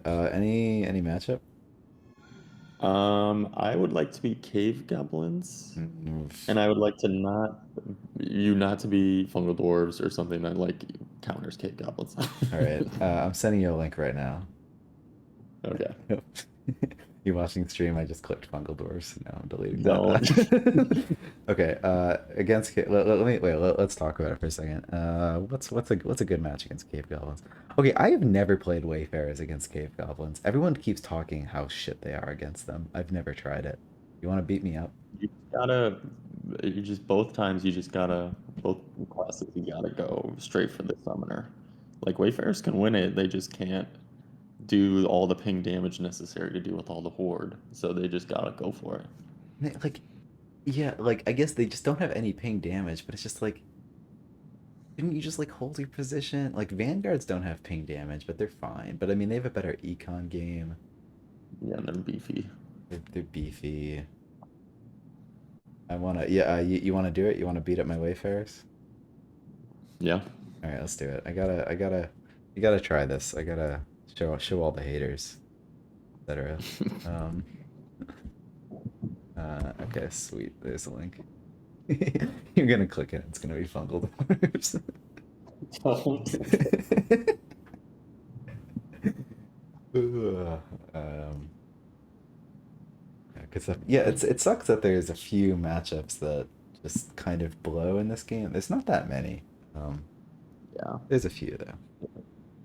Any matchup? I would like to be cave goblins, Mm, and I would like to not to be fungal dwarves or something that like counters cave goblins. all right. I'm sending you a link right now. Okay. You watching stream? I just clicked fungal doors. Now I'm deleting Don't. that. Okay. Against let me wait. Let's talk about it for a second. What's a good match against cave goblins? Okay, I have never played Wayfarers against cave goblins. Everyone keeps talking how shit they are against them. I've never tried it. You want to beat me up? You gotta, you just both times you just gotta both classes you gotta go straight for the summoner. Like Wayfarers can win it, they just can't do all the ping damage necessary to deal with all the horde. So they just gotta go for it. Like, yeah, like I guess they just don't have any ping damage, but it's just like, didn't you just like hold your position? Like Vanguards don't have ping damage, but they're fine. But I mean, they have a better econ game. Yeah, and they're beefy. They're beefy. I wanna, yeah. You wanna do it? You wanna beat up my Wayfarers? Yeah. All right, let's do it. You gotta try this. I gotta show all the haters, etc. Um. Okay, sweet. There's a link. You're gonna click it. It's gonna be fungal dwarves. Don't. Ugh, because yeah, it sucks that there's a few matchups that just kind of blow in this game. There's not that many. Um, Yeah. there's a few though.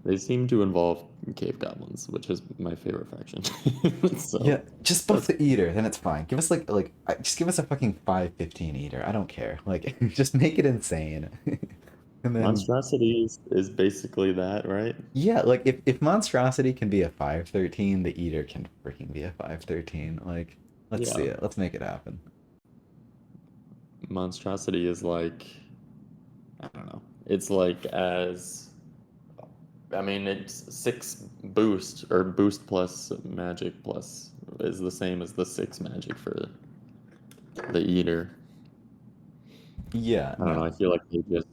They seem to involve cave goblins, which is my favorite faction. So Yeah, just buff that's the eater, then it's fine. Give us just give us a fucking 515 eater. I don't care. Like just make it insane. And then monstrosity is basically that, right? yeah, like if monstrosity can be a 513, the eater can freaking be a 513. Like let's see Yeah. it. Let's make it happen. Monstrosity is like I don't know. It's like as I mean, it's six boost or boost plus magic plus is the same as the six magic for the eater. Yeah, I don't know. I no. feel like they just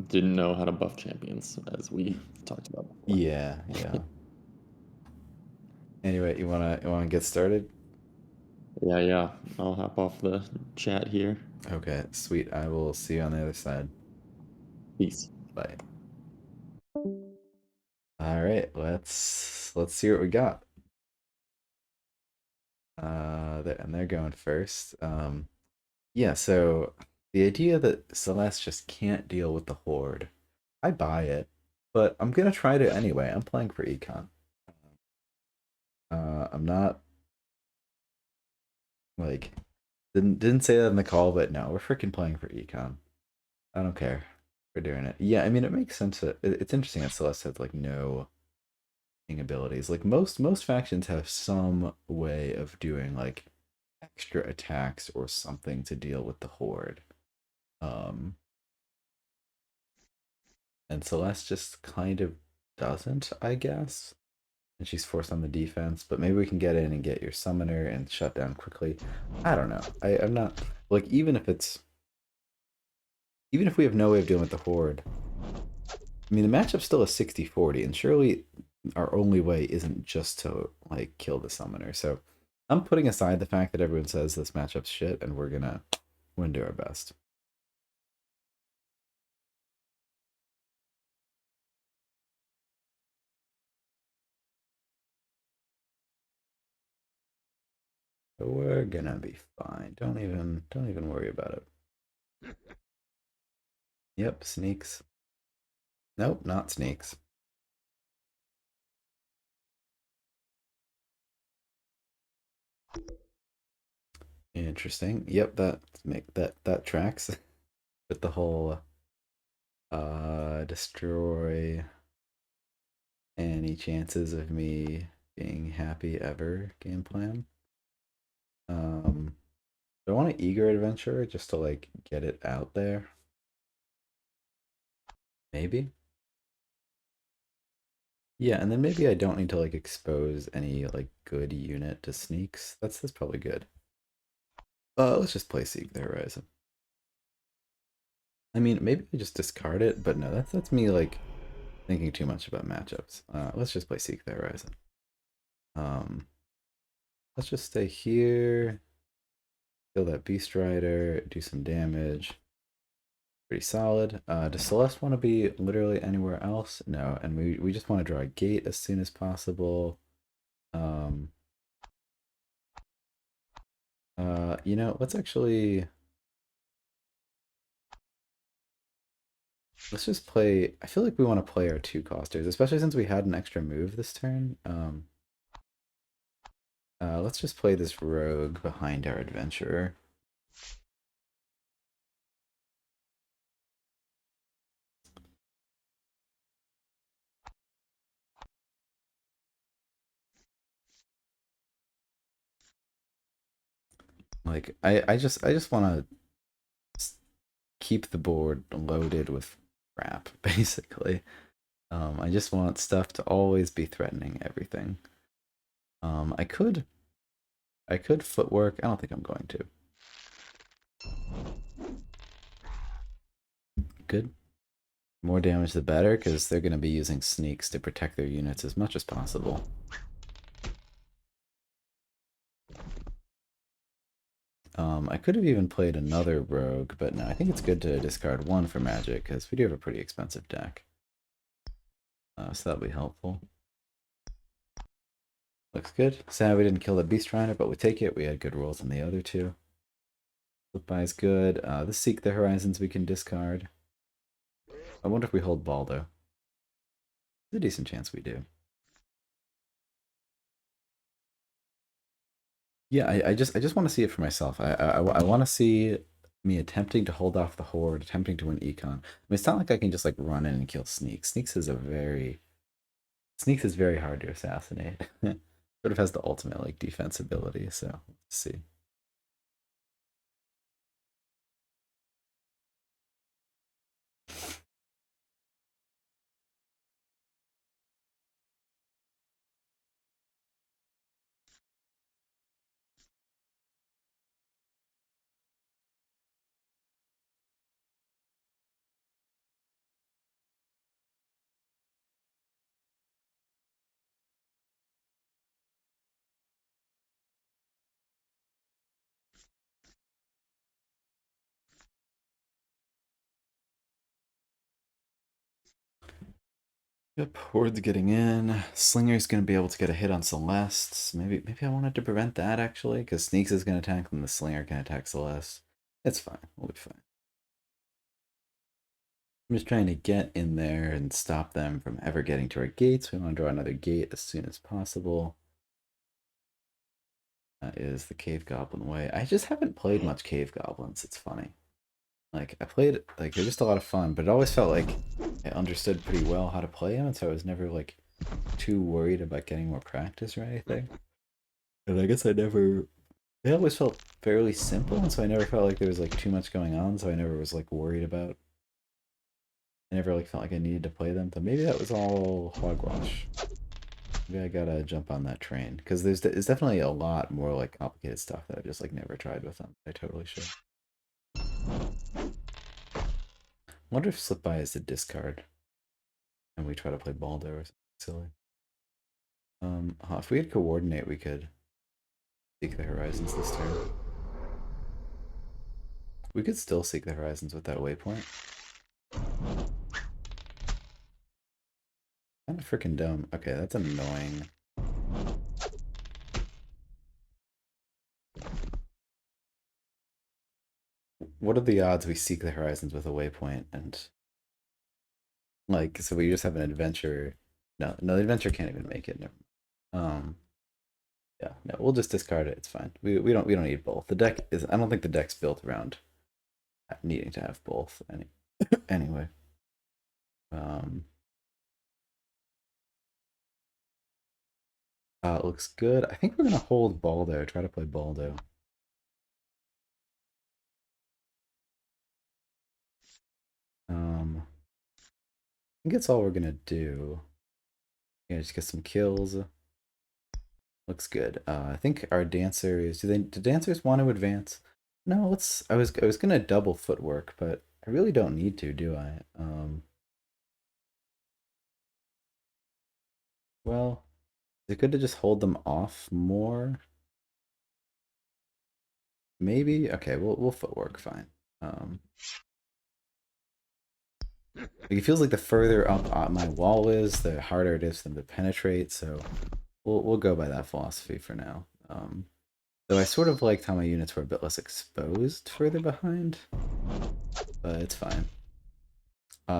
didn't know how to buff champions, as we talked about before. Yeah, yeah. Anyway, you wanna get started? Yeah, yeah. I'll hop off the chat here. Okay, sweet. I will see you on the other side. Peace. Bye. All right, let's see what we got. And they're going first. Yeah, so the idea that Celeste just can't deal with the horde, I buy it, but I'm gonna try to anyway. I'm playing for econ. I'm not like didn't say that in the call, but no, we're freaking playing for econ. I don't care. We're doing it. Yeah, I mean it makes sense that it's interesting that Celeste has like no abilities. Like most factions have some way of doing like extra attacks or something to deal with the horde. Um, and Celeste just kind of doesn't, I guess. And she's forced on the defense, but maybe we can get in and get your summoner and shut down quickly. I don't know. I'm not like even if we have no way of dealing with the horde. I mean, the matchup's still a 60-40, and surely our only way isn't just to like kill the summoner. So I'm putting aside the fact that everyone says this matchup's shit, and we're gonna do our best. So we're gonna be fine. Don't even worry about it. Yep, sneaks. Nope, not sneaks. Interesting. Yep, that tracks with the whole destroy any chances of me being happy ever game plan. I want an eager adventure just to like get it out there. Maybe. Yeah, and then maybe I don't need to like expose any like good unit to sneaks. That's probably good. Let's just play Seek the Horizon. I mean, maybe I just discard it, but no, that's me like Thinking too much about matchups. Let's just play Seek the Horizon. Um, let's just stay here. Kill that Beast Rider. Do some damage. Pretty solid. Does Celeste want to be literally anywhere else? No, and we just want to draw a gate as soon as possible. Um, you know, let's just play. I feel like we want to play our two costers, especially since we had an extra move this turn. Let's just play this rogue behind our adventurer. Like I just want to keep the board loaded with crap, basically. I just want stuff to always be threatening everything. I could footwork. I don't think I'm going to. Good. More damage the better, because they're going to be using sneaks to protect their units as much as possible. I could have even played another rogue, but no, I think it's good to discard one for magic, because we do have a pretty expensive deck. So that'll be helpful. Looks good. Sad we didn't kill the Beast Rider, but we take it. We had good rolls on the other two. Flip by is good. This Seek the Horizons we can discard. I wonder if we hold Baldo. There's a decent chance we do. Yeah, I just want to see it for myself. I want to see me attempting to hold off the horde, attempting to win econ. I mean, it's not like I can just like run in and kill Sneak. Sneaks is very hard to assassinate. Sort of has the ultimate like defense ability. So let's see. Yep, horde's getting in. Slinger's gonna be able to get a hit on Celeste. Maybe I wanted to prevent that actually, because Sneaks is gonna attack, and the Slinger can attack Celeste. It's fine. We'll be fine. I'm just trying to get in there and stop them from ever getting to our gates. We want to draw another gate as soon as possible. That is the Cave Goblin way. I just haven't played much Cave Goblins. It's funny. Like, I played, like, they're just a lot of fun, but it always felt like I understood pretty well how to play them, and so I was never, like, too worried about getting more practice or anything. And I guess they always felt fairly simple, and so I never felt like there was, like, too much going on, so I never was, like, worried about, I never, like, felt like I needed to play them, but maybe that was all hogwash. Maybe I gotta jump on that train, because there's definitely a lot more, like, complicated stuff that I just, like, never tried with them. I totally should. Wonder if slip by is a discard, and we try to play Baldo or something silly. If we had coordinate, we could seek the horizons this turn. We could still seek the horizons with that waypoint. Kind of freaking dumb. Okay, that's annoying. What are the odds we seek the horizons with a waypoint and like so we just have an adventure? No, the adventure can't even make it. Never. Um, yeah, no, we'll just discard it. It's fine. We don't need both. The deck is. I don't think the deck's built around needing to have both. Anyway. Um, it looks good. I think we're gonna hold Baldo. Try to play Baldo. I think that's all we're gonna do. Yeah, just get some kills. Looks good. I think our dancers. Do dancers want to advance? No, let's. I was gonna double footwork, but I really don't need to, do I? Well, is it good to just hold them off more? Maybe? Okay, we'll footwork, fine. Like it feels like the further up my wall is, the harder it is for them to penetrate, so we'll go by that philosophy for now. Though I sort of liked how my units were a bit less exposed further behind, but it's fine.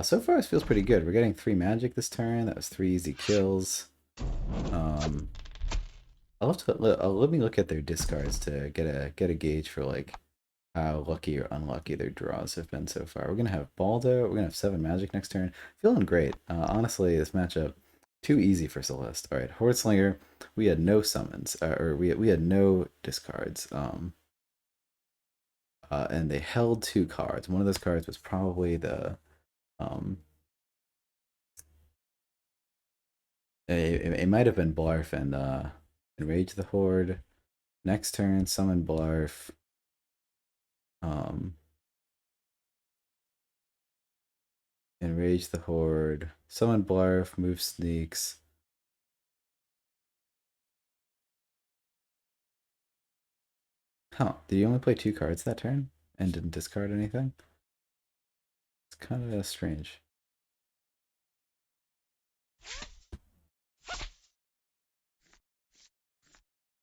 So far, this feels pretty good. We're getting 3 magic this turn. That was 3 easy kills. Let me look at their discards to get a gauge for like how lucky or unlucky their draws have been so far. We're gonna have Baldo. We're gonna have 7 magic next turn. Feeling great. Honestly, this matchup too easy for Celeste. All right, Horde Slinger. We had no summons, or we had no discards. And they held 2 cards. One of those cards was probably the it might have been Blarf and Enrage the Horde. Next turn, summon Blarf. Enrage the Horde. Summon Blarf, move Sneaks. Huh, did you only play 2 cards that turn? And didn't discard anything? It's kind of strange.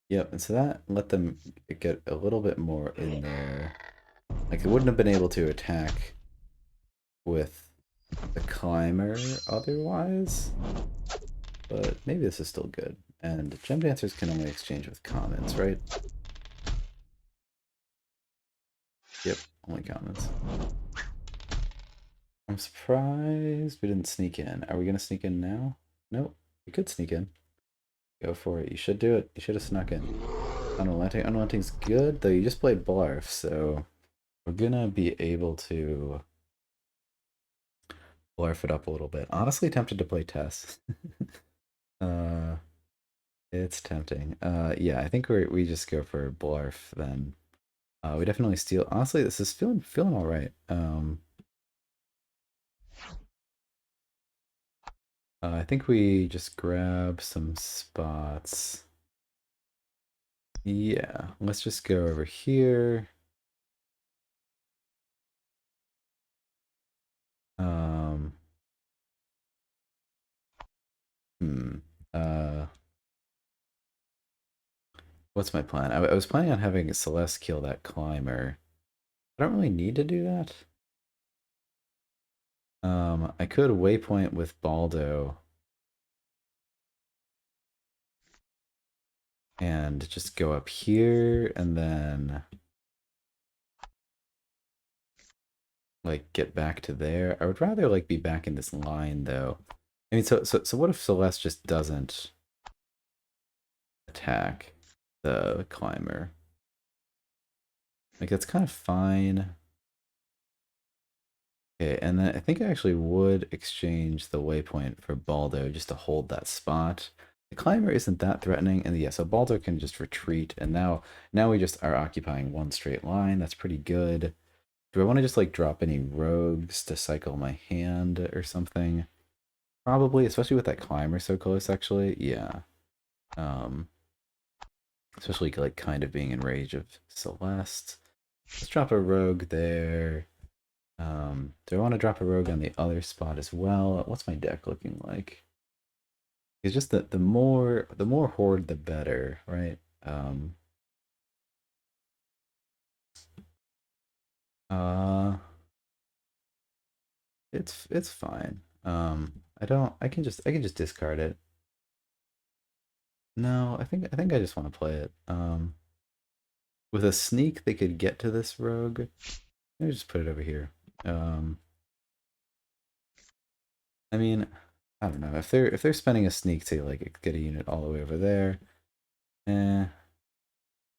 Yep, and so that let them get a little bit more in there. Like, they wouldn't have been able to attack with the Climber otherwise. But maybe this is still good. And Gem Dancers can only exchange with commons, right? Yep, only commons. I'm surprised we didn't sneak in. Are we going to sneak in now? Nope, we could sneak in. Go for it. You should do it. You should have snuck in. Unrelenting. Unrelenting's good, though you just played Blarf, so we're going to be able to Blarf it up a little bit. Honestly tempted to play Tess. uh, it's tempting. Yeah, I think we just go for Blarf then. We definitely steal. Honestly, this is feeling all right. I think we just grab some spots. Yeah, let's just go over here. Um, hmm. Uh, what's my plan? I was planning on having Celeste kill that climber. I don't really need to do that. I could waypoint with Baldo and just go up here and then like get back to there. I would rather like be back in this line though. I mean, so what if Celeste just doesn't attack the climber? Like that's kind of fine. Okay, and then I think I actually would exchange the waypoint for Baldo just to hold that spot. The climber isn't that threatening, and yeah, so Baldo can just retreat, and now we just are occupying one straight line. That's pretty good. Do I want to just like drop any rogues to cycle my hand or something? Probably, especially with that climber so close, actually. Yeah. Um, especially like kind of being in range of Celeste. Let's drop a rogue there. Do I want to drop a rogue on the other spot as well? What's my deck looking like? It's just that the more horde the better, right? Uh it's fine. I can just discard it. No, I think I just want to play it. With a sneak they could get to this rogue. Let me just put it over here. I mean, I don't know. If they're spending a sneak to like get a unit all the way over there, eh,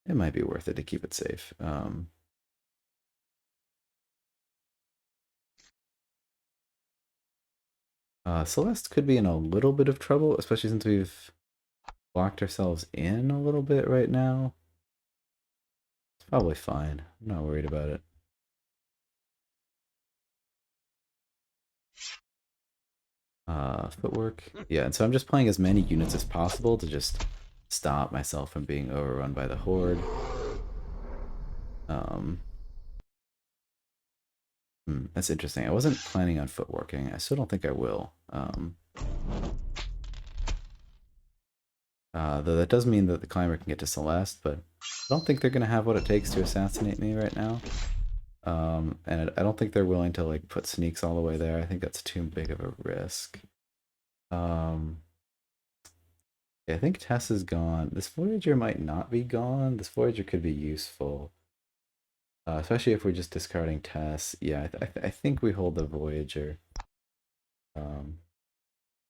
it might be worth it to keep it safe. Celeste could be in a little bit of trouble, especially since we've locked ourselves in a little bit right now. It's probably fine. I'm not worried about it. Footwork. Yeah, and so I'm just playing as many units as possible to just stop myself from being overrun by the horde. Um, that's interesting. I wasn't planning on footworking. I still don't think I will. Though that does mean that the climber can get to Celeste, but I don't think they're going to have what it takes to assassinate me right now. And I don't think they're willing to like put sneaks all the way there. I think that's too big of a risk. Yeah, I think Tess is gone. This Voyager might not be gone. This Voyager could be useful. Especially if we're just discarding Tess. Yeah, I think we hold the Voyager.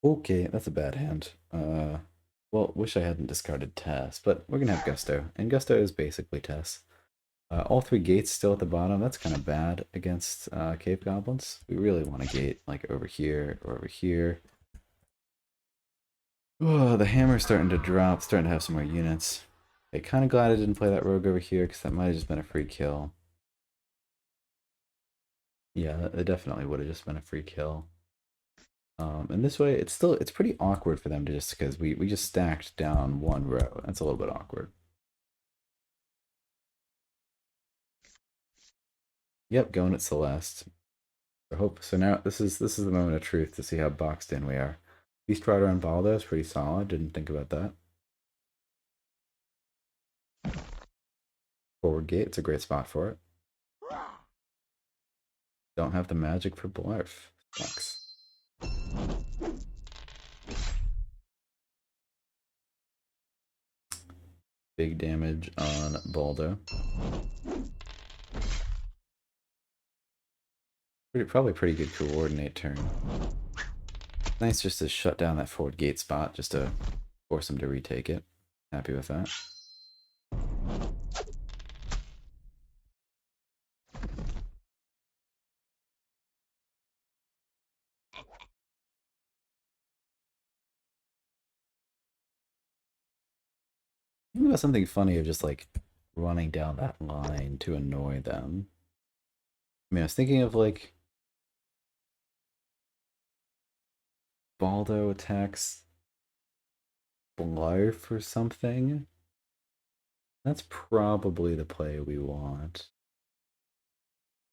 Okay, that's a bad hand. Well, wish I hadn't discarded Tess, but we're gonna have Gusto, and Gusto is basically Tess. All three gates still at the bottom. That's kind of bad against Cave Goblins. We really want a gate like over here or over here. Oh, the hammer's starting to drop, starting to have some more units. Okay, kind of glad I didn't play that rogue over here because that might have just been a free kill. Yeah, it definitely would have just been a free kill. And this way, it's pretty awkward for them to just, because we just stacked down one row. That's a little bit awkward. Yep, going at Celeste. So now this is the moment of truth to see how boxed in we are. Beast Rider on Baldo is pretty solid. Didn't think about that. Forward gate, it's a great spot for it. Don't have the magic for Blarf. Sucks. Big damage on Baldo. Probably pretty good coordinate turn. Nice just to shut down that forward gate spot, just to force him to retake it. Happy with that. Think about something funny of just like running down that line to annoy them. I mean, I was thinking of like Baldo attacks Blarf or something. That's probably the play we want.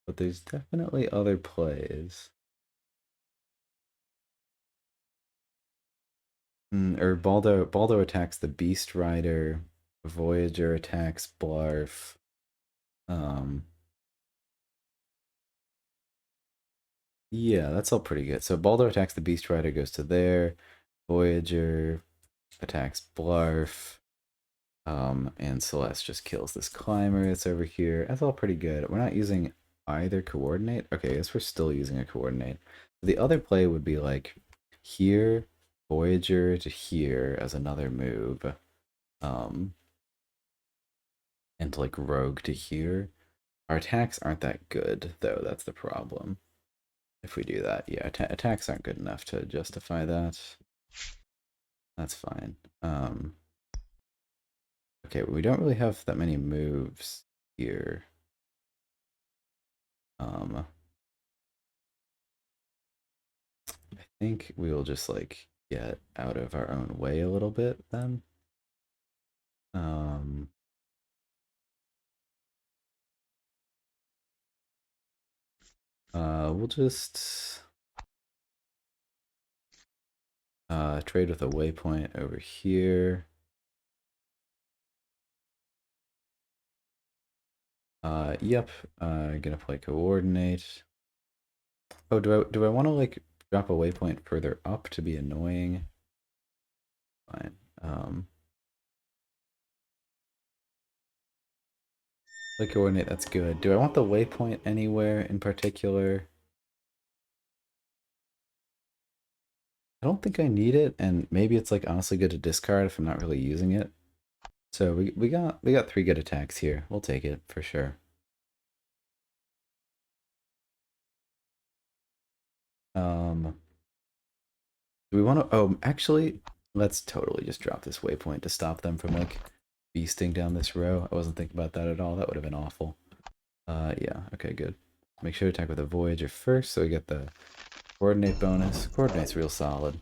But there's definitely other plays. Or Baldo attacks the Beast Rider. Voyager attacks Blarf. Yeah, that's all pretty good. So Baldo attacks the Beast Rider, goes to there. Voyager attacks Blarf. And Celeste just kills this climber that's over here. That's all pretty good. We're not using either coordinate. Okay, I guess we're still using a coordinate. The other play would be like here, Voyager to here as another move. And like rogue to here. Our attacks aren't that good, though. That's the problem. If we do that, yeah, attacks aren't good enough to justify that. That's fine. Okay, we don't really have that many moves here. I think we will just like get out of our own way a little bit then. We'll just trade with a waypoint over here. Yep, gonna play coordinate. Oh, do I want to like drop a waypoint further up to be annoying? Fine. Play coordinate, that's good. Do I want the waypoint anywhere in particular? I don't think I need it, and maybe it's like honestly good to discard if I'm not really using it. So we got 3 good attacks here. We'll take it for sure. Do we want to? Oh, actually, let's totally just drop this waypoint to stop them from like beasting down this row. I wasn't thinking about that at all. That would have been awful. Yeah. Okay, good. Make sure to attack with a Voyager first, so we get the Coordinate bonus. Coordinate's real solid.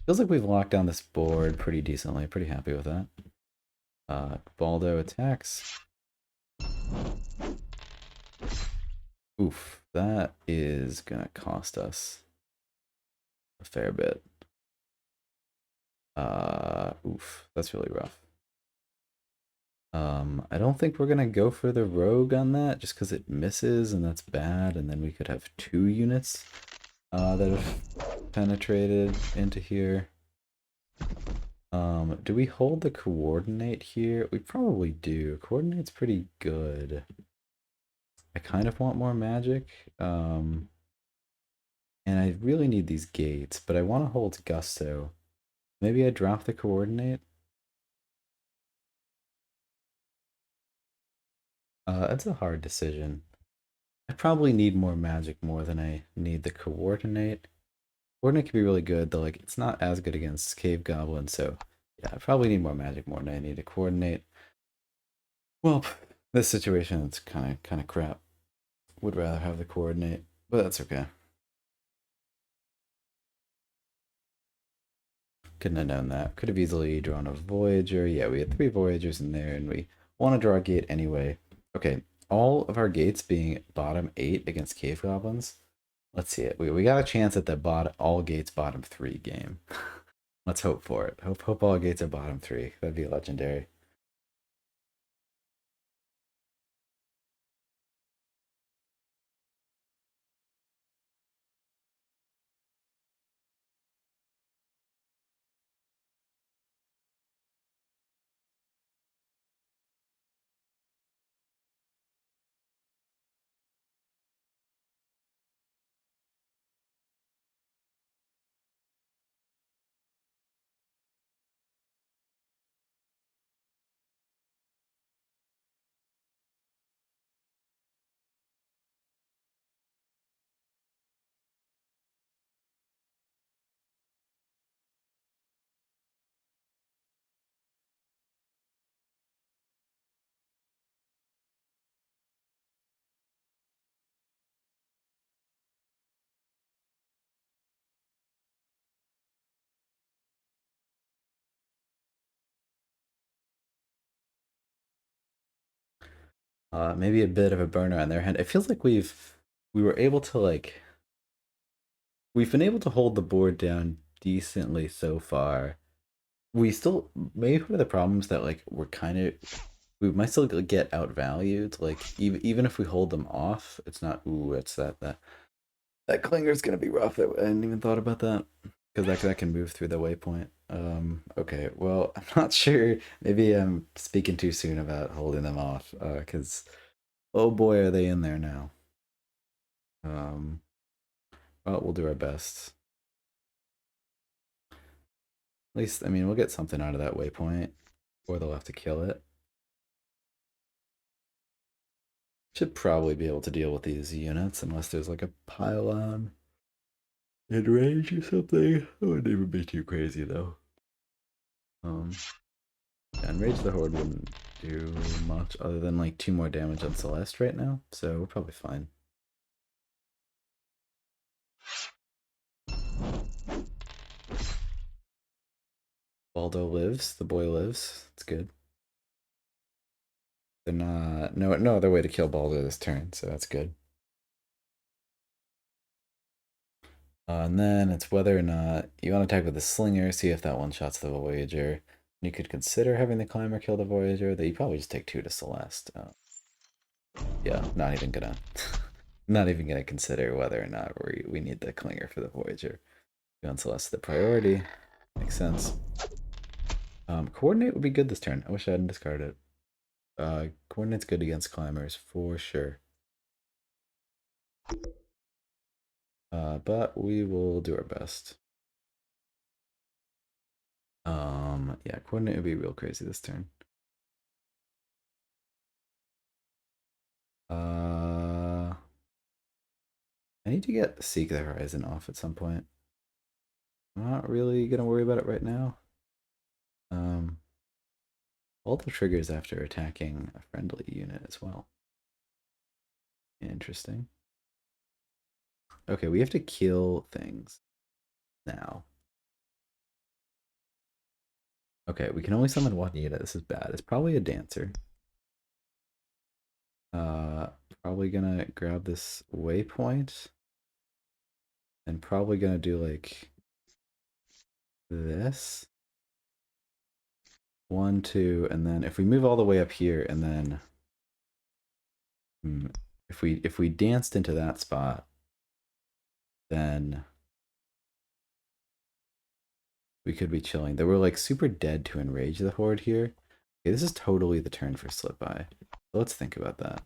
Feels like we've locked down this board pretty decently. Pretty happy with that. Baldo attacks. Oof, that is gonna cost us a fair bit. Oof, that's really rough. I don't think we're gonna go for the rogue on that just because it misses and that's bad, and then we could have 2 units that have penetrated into here. Do we hold the coordinate here? We probably do. Coordinate's pretty good. I kind of want more magic. And I really need these gates, but I want to hold Gusto. Maybe I drop the coordinate? That's a hard decision. I probably need more magic more than I need the coordinate. Coordinate can be really good, though like it's not as good against cave goblins, so yeah, I probably need more magic more than I need to coordinate. Well, this situation it's kinda crap. Would rather have the coordinate, but that's okay. Couldn't have known that. Could have easily drawn a Voyager. Yeah, we had 3 Voyagers in there, and we want to draw a gate anyway. Okay, all of our gates being bottom 8 against cave goblins. Let's see it. We got a chance at the all gates bottom 3 game. Let's hope for it. Hope all gates are bottom 3. That'd be legendary. Maybe a bit of a burner on their hand. It feels like we were able to like we've been able to hold the board down decently so far. We still maybe one of the problems that like we might still get outvalued. Like even if we hold them off, it's not. Ooh, it's that clinger's gonna be rough. I hadn't even thought about that because that can move through the waypoint. Okay, well I'm not sure. Maybe I'm speaking too soon about holding them off. Because oh boy, are they in there now. Um, well we'll do our best. At least I mean we'll get something out of that waypoint, or they'll have to kill it. Should probably be able to deal with these units unless there's like a pylon in range or something. That would never be too crazy though. Enrage the Horde wouldn't do much other than like 2 more damage on Celeste right now, so we're probably fine. Baldo lives, the boy lives. It's good. They're not no other way to kill Baldo this turn, so that's good. And then it's whether or not you want to attack with the Slinger, see if that one shots the Voyager. You could consider having the Climber kill the Voyager, that you probably just take 2 to Celeste. Yeah, not even gonna not even gonna consider whether or not we need the Clinger for the Voyager. You want Celeste the priority. Makes sense. Coordinate would be good this turn. I wish I hadn't discarded it. Coordinate's good against climbers for sure. But we will do our best. Yeah, coordinate would be real crazy this turn. I need to get Seek the Horizon off at some point. I'm not really gonna worry about it right now. All the triggers after attacking a friendly unit as well. Interesting. Okay, we have to kill things now. Okay, we can only summon one unit. This is bad. It's probably a dancer. Probably gonna grab this waypoint. And probably gonna do like this. 1, 2, and then if we move all the way up here and then if we danced into that spot, then we could be chilling. They were like super dead to enrage the horde here. Okay, this is totally the turn for slip by. So let's think about that.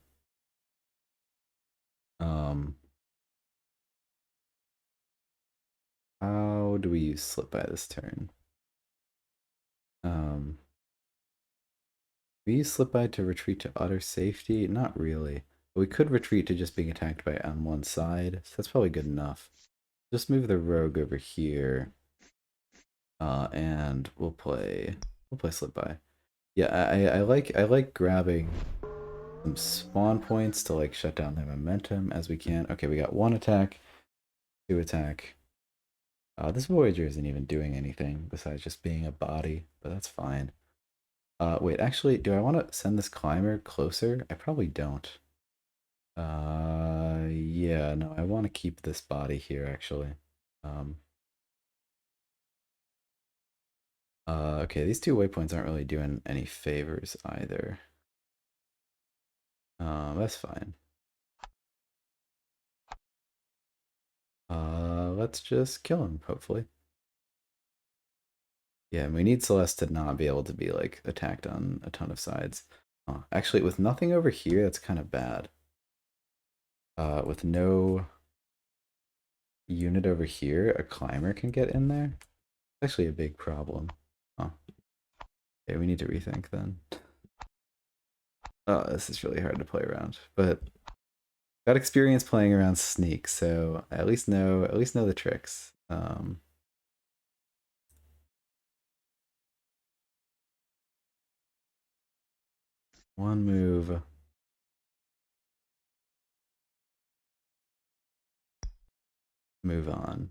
How do we use slip by this turn? We use slip by to retreat to utter safety? Not really. But we could retreat to just being attacked by on one side, so that's probably good enough. Just move the rogue over here. And we'll play slip by. Yeah, I like grabbing some spawn points to like shut down their momentum as we can. Okay, we got 1 attack, 2 attack. This Voyager isn't even doing anything besides just being a body, but that's fine. Wait, actually, do I want to send this climber closer? I probably don't. Yeah, no, I want to keep this body here, actually. Okay, these 2 waypoints aren't really doing any favors either. That's fine. Let's just kill him, hopefully. Yeah, and we need Celeste to not be able to be, like, attacked on a ton of sides. Actually, with nothing over here, that's kind of bad. With no unit over here, a climber can get in there. It's actually a big problem. Huh. Okay, we need to rethink then. Oh, this is really hard to play around, but got experience playing around sneak, so I at least know the tricks. One move. Move on.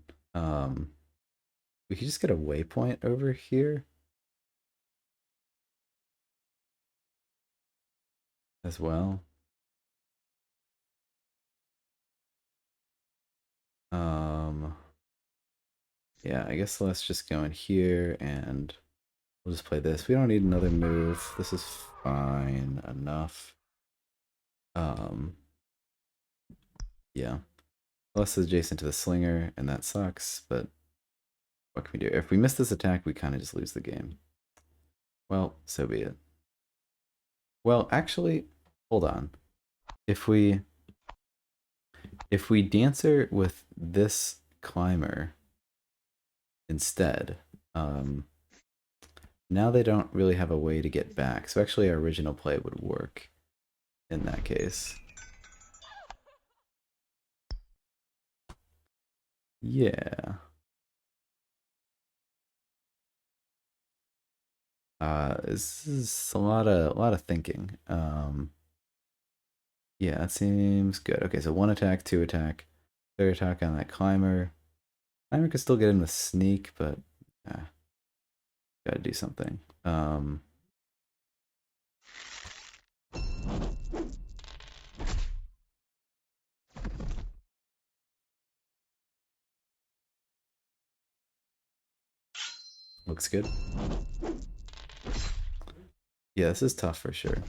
We could just get a waypoint over here as well. Yeah, I guess let's just go in here and we'll just play this. We don't need another move. This is fine enough. Yeah. Celeste is adjacent to the slinger, and that sucks, but what can we do? If we miss this attack, we kind of just lose the game. Well, so be it. Well, actually, hold on. If we dancer with this climber instead, now they don't really have a way to get back. So actually our original play would work in that case. Yeah. This is a lot of thinking. Yeah, that seems good. Okay, so 1 attack, 2 attack, 3rd attack on that climber. Climber could still get in with sneak, but gotta do something. Looks good. Yeah, this is tough for sure.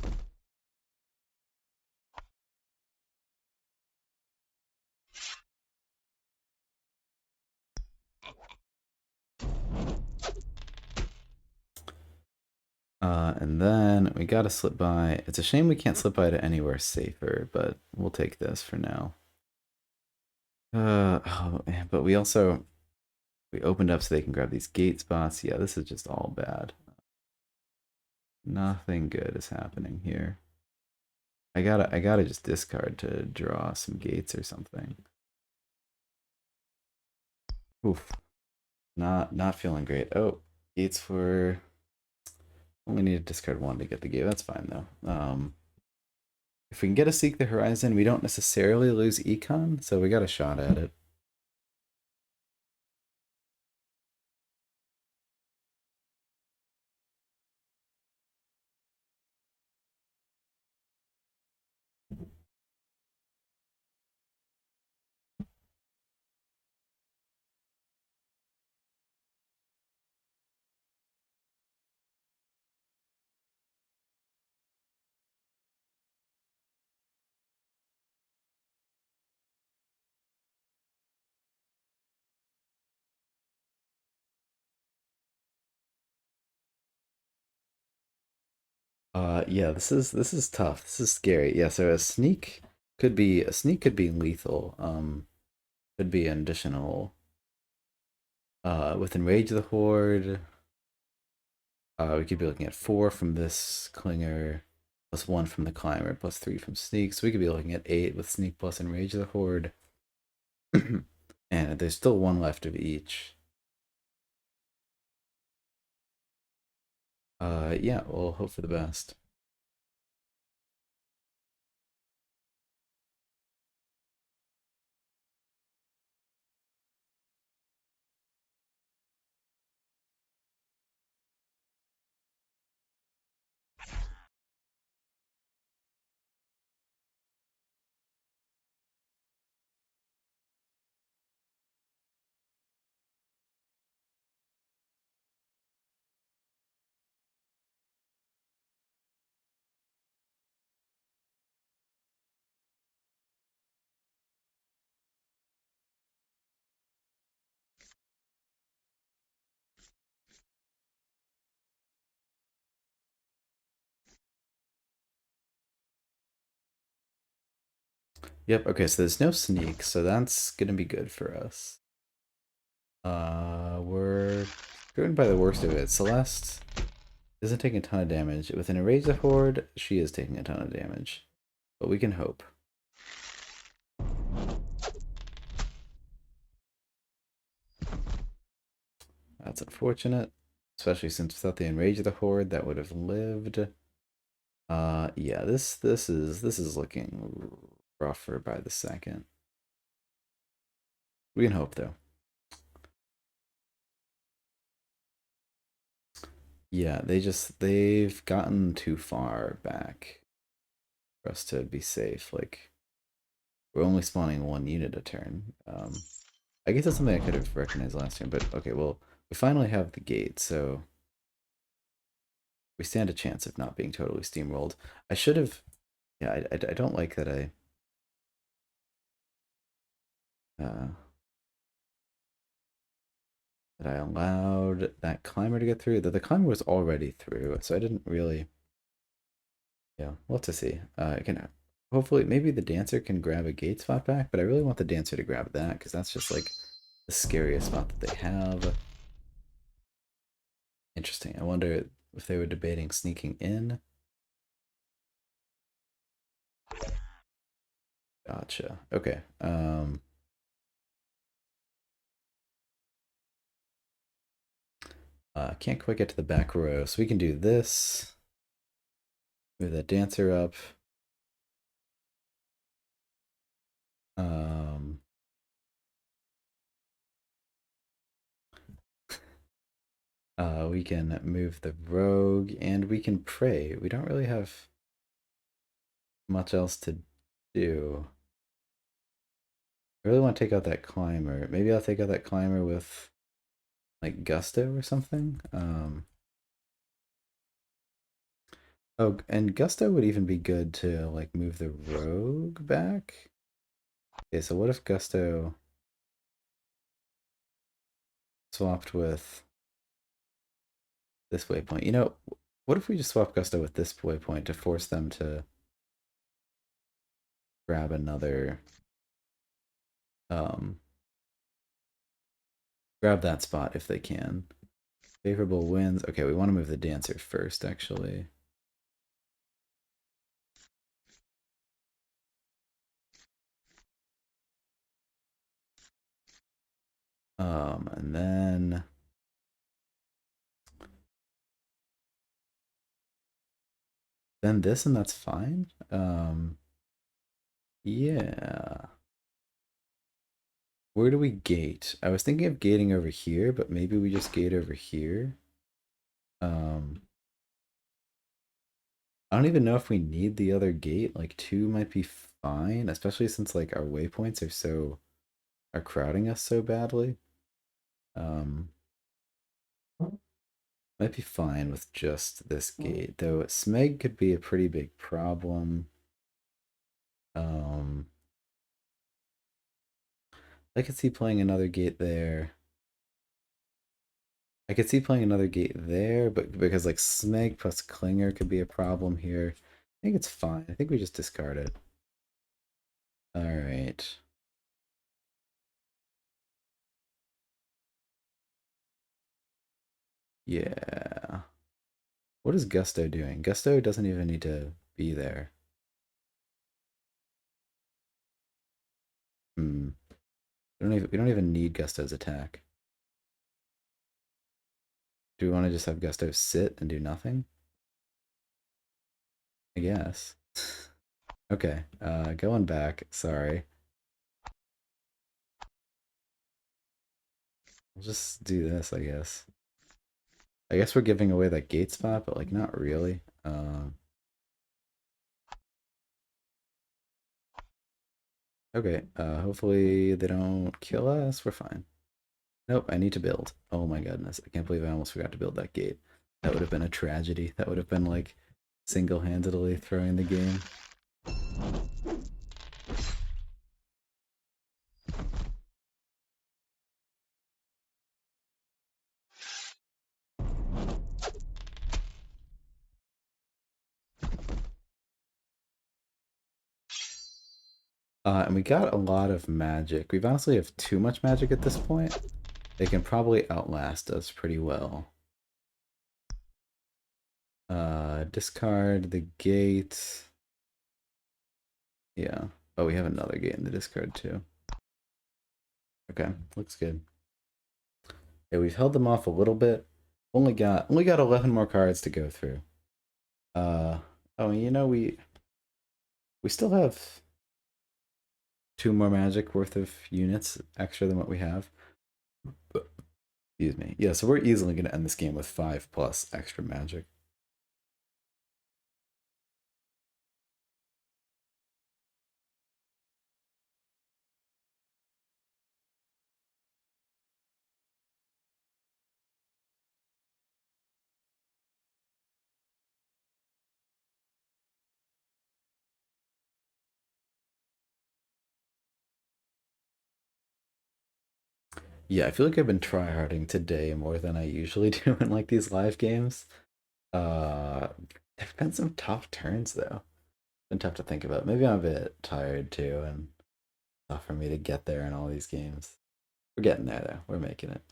And then we gotta slip by. It's a shame we can't slip by to anywhere safer, but we'll take this for now. Oh, but we opened up so they can grab these gate spots. Yeah, this is just all bad. Nothing good is happening here. I gotta just discard to draw some gates or something. Oof. Not feeling great. Oh, gates for only need to discard 1 to get the gate. That's fine though. If we can get a Seek the Horizon, we don't necessarily lose econ, so we got a shot at it. Yeah, this is tough. This is scary. Yeah, so a sneak could be lethal. Could be an additional with enrage the horde. We could be looking at 4 from this clinger, plus 1 from the climber, plus 3 from sneak. So we could be looking at 8 with sneak plus enrage the horde. And there's still 1 left of each. Yeah, we'll hope for the best. Yep, okay, so there's no sneak, so that's gonna be good for us. We're going by the worst of it. Celeste isn't taking a ton of damage. With an Enrage the Horde, she is taking a ton of damage. But we can hope. That's unfortunate. Especially since without the Enrage of the Horde, that would have lived. Yeah, this is looking rougher by the second. We can hope though. Yeah, they've gotten too far back for us to be safe. Like, we're only spawning 1 unit a turn. I guess that's something I could have recognized last time, but okay, well, we finally have the gate, so we stand a chance of not being totally steamrolled. I should have, yeah, I don't like that uh, I allowed that climber to get through. That the climber was already through, so I didn't really, yeah, we'll have to see. I can, hopefully, maybe the dancer can grab a gate spot back, but I really want the dancer to grab that, because that's just like the scariest spot that they have. Interesting. I wonder if they were debating sneaking in. Gotcha. Okay. Can't quite get to the back row, so we can do this. Move that dancer up. Um, we can move the rogue, and we can pray. We don't really have much else to do. I really want to take out that climber. Maybe I'll take out that climber with like gusto or something. Oh, and gusto would even be good to like move the rogue back. Okay, so what if gusto swapped with this waypoint? You know, what if we just swap gusto with this waypoint to force them to grab another, um, grab that spot if they can. Favorable wins. Okay, we want to move the dancer first, actually. And then this, and that's fine. Yeah. Where do we gate? I was thinking of gating over here, but maybe we just gate over here. Um, I don't even know if we need the other gate. Like 2 might be fine, especially since like our waypoints are crowding us so badly. Um, might be fine with just this gate, though Smeg could be a pretty big problem. Um, I could see playing another gate there. I could see playing another gate there, but because like Snake plus Clinger could be a problem here. I think it's fine. I think we just discard it. All right. Yeah. What is Gusto doing? Gusto doesn't even need to be there. Hmm. We don't even need Gusto's attack. Do we want to just have Gusto sit and do nothing? I guess. Okay. Going back. Sorry. We'll just do this, I guess. I guess we're giving away that gate spot, but like not really. Okay. Hopefully they don't kill us. We're fine. Nope, I need to build. Oh my goodness. I can't believe I almost forgot to build that gate. That would have been a tragedy. That would have been like single-handedly throwing the game. And we got a lot of magic. We honestly have too much magic at this point. They can probably outlast us pretty well. Discard the gate. Yeah. Oh, we have another gate in the discard too. Okay, looks good. Yeah, we've held them off a little bit. Only got 11 more cards to go through. Oh, you know we still have 2 more magic worth of units extra than what we have. Excuse me. Yeah, so we're easily going to end this game with 5+ extra magic. Yeah, I feel like I've been tryharding today more than I usually do in like these live games. Uh, there've been some tough turns though. Been tough to think about. Maybe I'm a bit tired too, and tough for me to get there in all these games. We're getting there though. We're making it.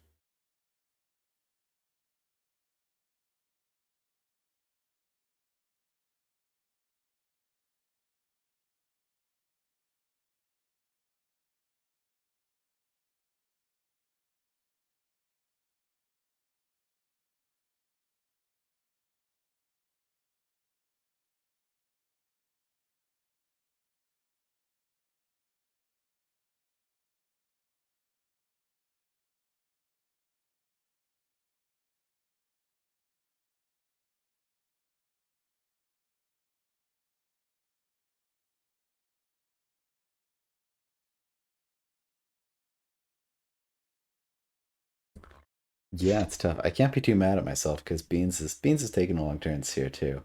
Yeah, it's tough. I can't be too mad at myself because Beans is taking long turns here too.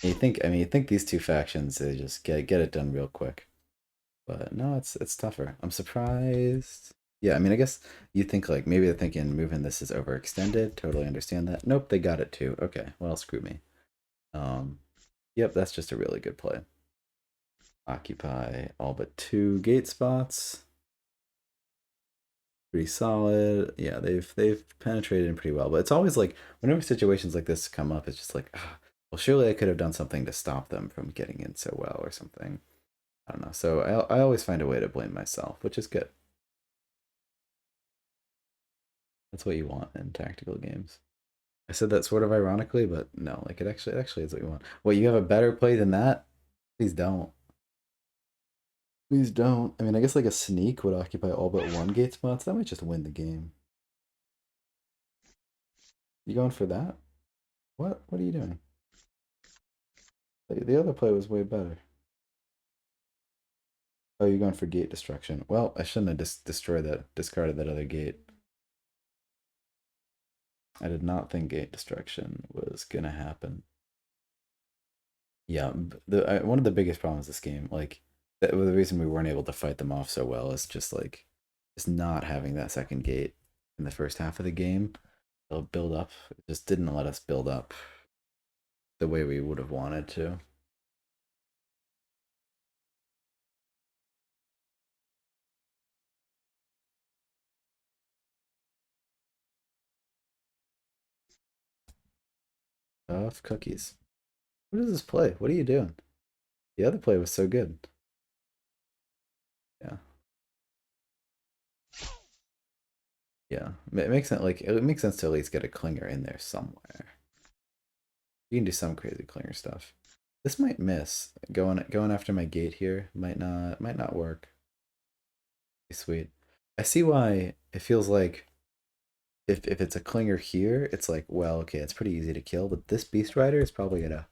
You think these two factions they just get it done real quick. But no, it's tougher. I'm surprised. Yeah, I mean, I guess you think like maybe they're thinking moving this is overextended. Totally understand that. Nope, they got it too. Okay, well, screw me. Um, yep, that's just a really good play. Occupy all but 2 gate spots. Pretty solid. Yeah, they've penetrated in pretty well. But it's always like whenever situations like this come up, it's just like, ah, well, surely I could have done something to stop them from getting in so well or something. I don't know. So I always find a way to blame myself, which is good. That's what you want in tactical games. I said that sort of ironically, but no, like it actually is what you want. What, you have a better play than that? Please don't. Please don't. I mean, I guess like a sneak would occupy all but 1 gate spots. That might just win the game. You going for that? What are you doing? The other play was way better. Oh, you're going for gate destruction. Well, I shouldn't have discarded that other gate. I did not think gate destruction was gonna happen. Yeah, one of the biggest problems with this game, like the reason we weren't able to fight them off so well is just like just not having that second gate in the first half of the game. build up. It just didn't let us build up the way we would have wanted to. Tough cookies. What is this play? What are you doing? The other play was so good. Yeah. Yeah. It makes sense. Like it makes sense to at least get a clinger in there somewhere. You can do some crazy clinger stuff. This might miss. Going after my gate here might not work. Be sweet. I see why it feels like if it's a clinger here, it's like, well, okay, it's pretty easy to kill, but this beast rider is probably gonna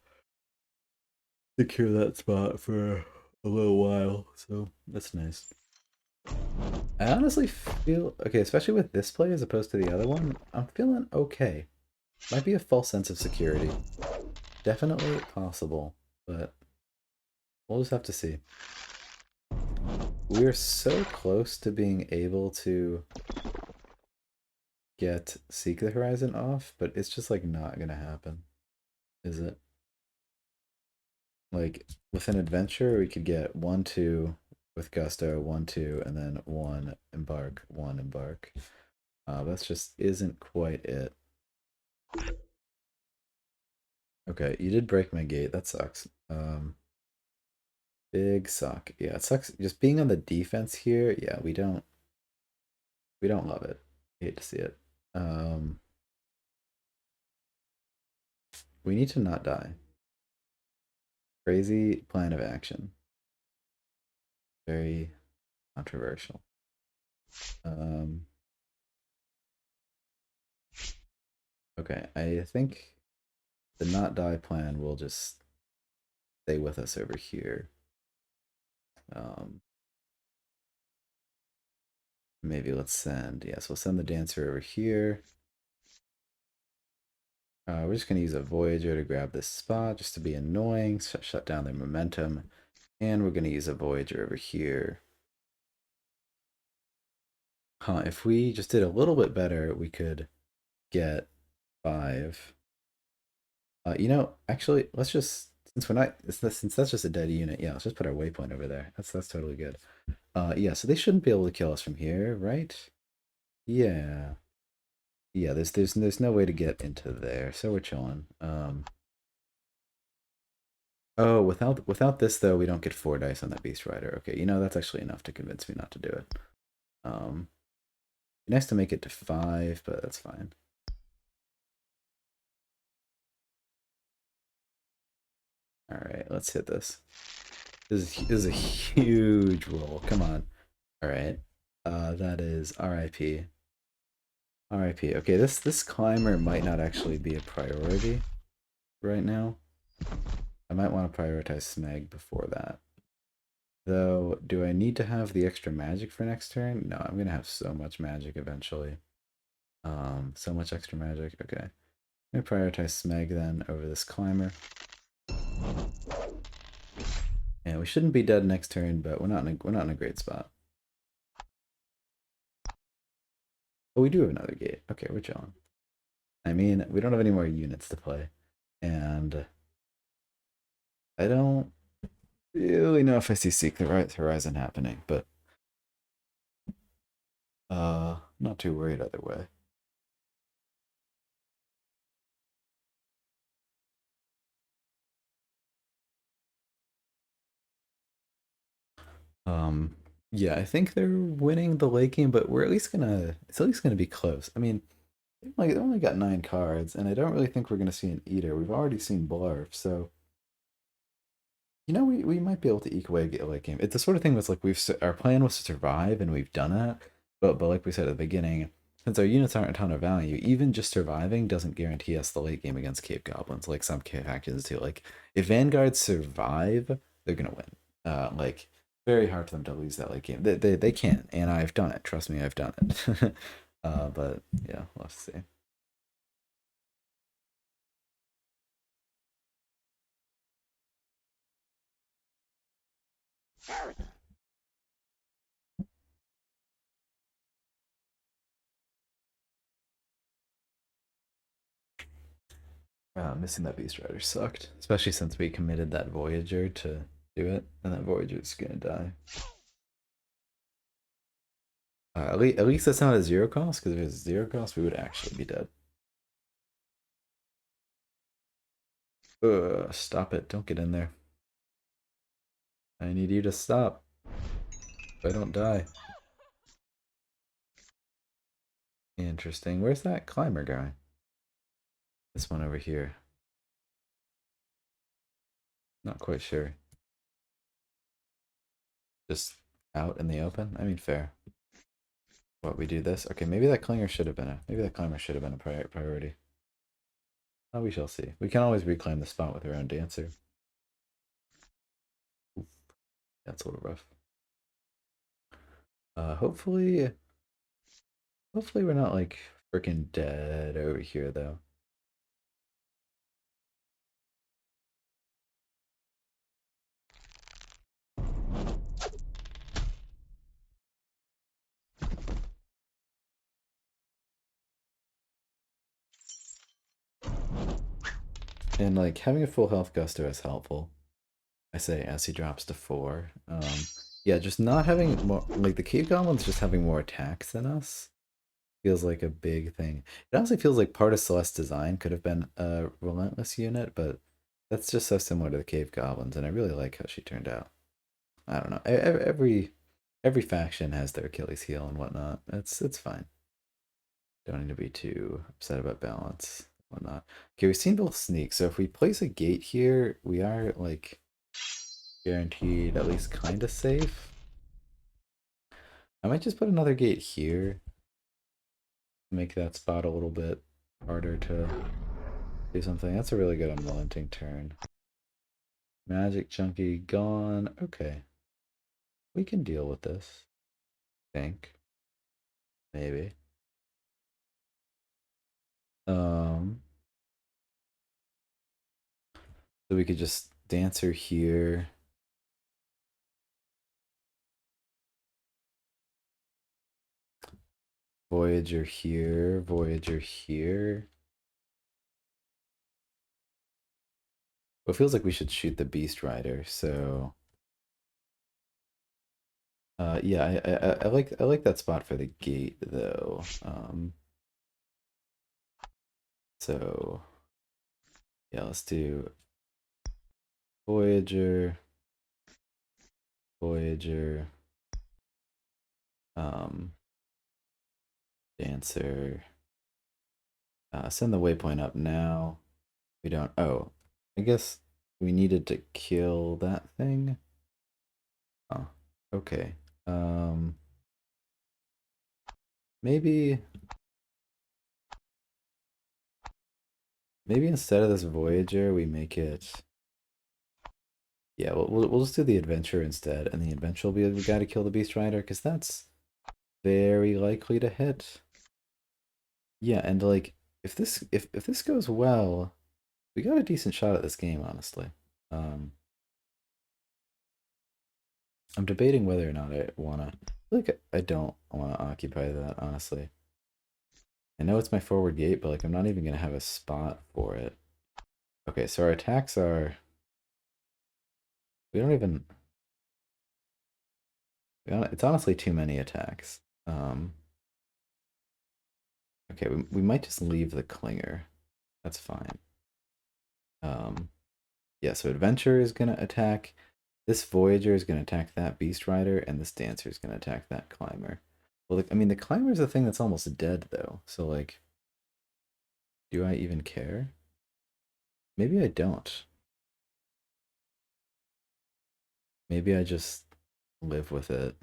secure that spot for a little while, so that's nice. I honestly feel okay, especially with this play as opposed to the other one. I'm feeling okay. Might be a false sense of security. Definitely possible, but we'll just have to see. We're so close to being able to get Seek the Horizon off, but it's just like not gonna happen, is it? Like with an adventure, we could get 1-2 with Gusto, 1-2, and then one embark, one embark. That's just isn't quite it. Okay, you did break my gate. That sucks. Big suck. Yeah, it sucks. Just being on the defense here. Yeah, we don't love it. Hate to see it. Um, we need to not die. Crazy plan of action. Very controversial. Um, okay, I think the not die plan will just stay with us over here. Um, maybe let's send, yes, we'll send the dancer over here. We're just going to use a Voyager to grab this spot just to be annoying, shut down their momentum. And we're going to use a Voyager over here. If we just did a little bit better, we could get 5. Actually, let's just, since we're not, since that's just a dead unit, yeah, let's just put our waypoint over there. That's totally good. Yeah, so they shouldn't be able to kill us from here, right? Yeah. Yeah, there's no way to get into there, so we're chilling. Oh, without this though, we don't get 4 dice on that Beast Rider. Okay, that's actually enough to convince me not to do it. Um, nice to make it to 5, but that's fine. All right, let's hit this. This is a huge roll. Come on. All right. That is RIP. RIP. Okay, this climber might not actually be a priority right now. I might want to prioritize Smeg before that. Though, do I need to have the extra magic for next turn? No, I'm gonna have so much magic eventually. So much extra magic. Okay. I'm gonna prioritize Smeg then over this climber. Yeah, we shouldn't be dead next turn, but we're not in a great spot. Oh, we do have another gate. Okay, we're chilling. I mean, we don't have any more units to play, and I don't really know if I see Seek the Horizon happening, but not too worried either way. Yeah, I think they're winning the late game, but it's at least gonna be close. I mean, they only got 9 cards, and I don't really think we're gonna see an Eater. We've already seen Blarf, so we might be able to eke away a late game. It's the sort of thing that's like our plan was to survive, and we've done it. But like we said at the beginning, since our units aren't a ton of value, even just surviving doesn't guarantee us the late game against Cave Goblins, like some factions do. Like if Vanguards survive, they're gonna win. Like very hard for them to lose that late game. They can, and I've done it. Trust me, I've done it. But yeah, let's see. Missing that Beast Rider sucked, especially since we committed that Voyager to do it, and that Voyager's gonna die. At least that's not a zero cost, because if it's zero cost, we would actually be dead. Stop it. Don't get in there. I need you to stop. So I don't die. Interesting. Where's that climber guy? This one over here. Not quite sure. Just out in the open? I mean, fair. What, we do this? Okay, maybe that climber should have been a priority. Oh, we shall see. We can always reclaim the spot with our own dancer. Oof. That's a little rough. Hopefully we're not like freaking dead over here though. And like having a full health gusto is helpful. I say as he drops to 4. Yeah, just not having more, like the cave goblins just having more attacks than us feels like a big thing. It honestly feels like part of Celeste's design could have been a relentless unit, but that's just so similar to the cave goblins, and I really like how she turned out. I don't know. Every faction has their Achilles heel and whatnot. It's fine. Don't need to be too upset about balance, whatnot. Okay, we've seen both sneaks, so if we place a gate here, we are like guaranteed at least kind of safe. I might just put another gate here. Make that spot a little bit harder to do something. That's a really good unrelenting turn. Magic Chunky gone. Okay. We can deal with this. Think. Maybe. So we could just Dancer here. Voyager here. Voyager here. Well, it feels like we should shoot the Beast Rider, so yeah, I like that spot for the gate though. So yeah, let's do Voyager, Voyager, Dancer. Send the waypoint up now. We don't. Oh, I guess we needed to kill that thing. Oh, okay. Maybe instead of this Voyager, we make it. Yeah, we'll just do the adventure instead, and the adventure will be the guy to kill the Beast Rider, because that's very likely to hit. Yeah, and like if this goes well, we got a decent shot at this game, honestly. I'm debating whether or not I wanna. Like I don't want to occupy that, honestly. I know it's my forward gate, but like I'm not even gonna have a spot for it. Okay, so our attacks are. We don't even. It's honestly too many attacks. Okay, we might just leave the Clinger. That's fine. Yeah, so Adventure is gonna attack. This Voyager is gonna attack that Beast Rider, and this Dancer is gonna attack that Climber. Well, I mean, the Climber is the thing that's almost dead, though. So, like, do I even care? Maybe I don't. Maybe I just live with it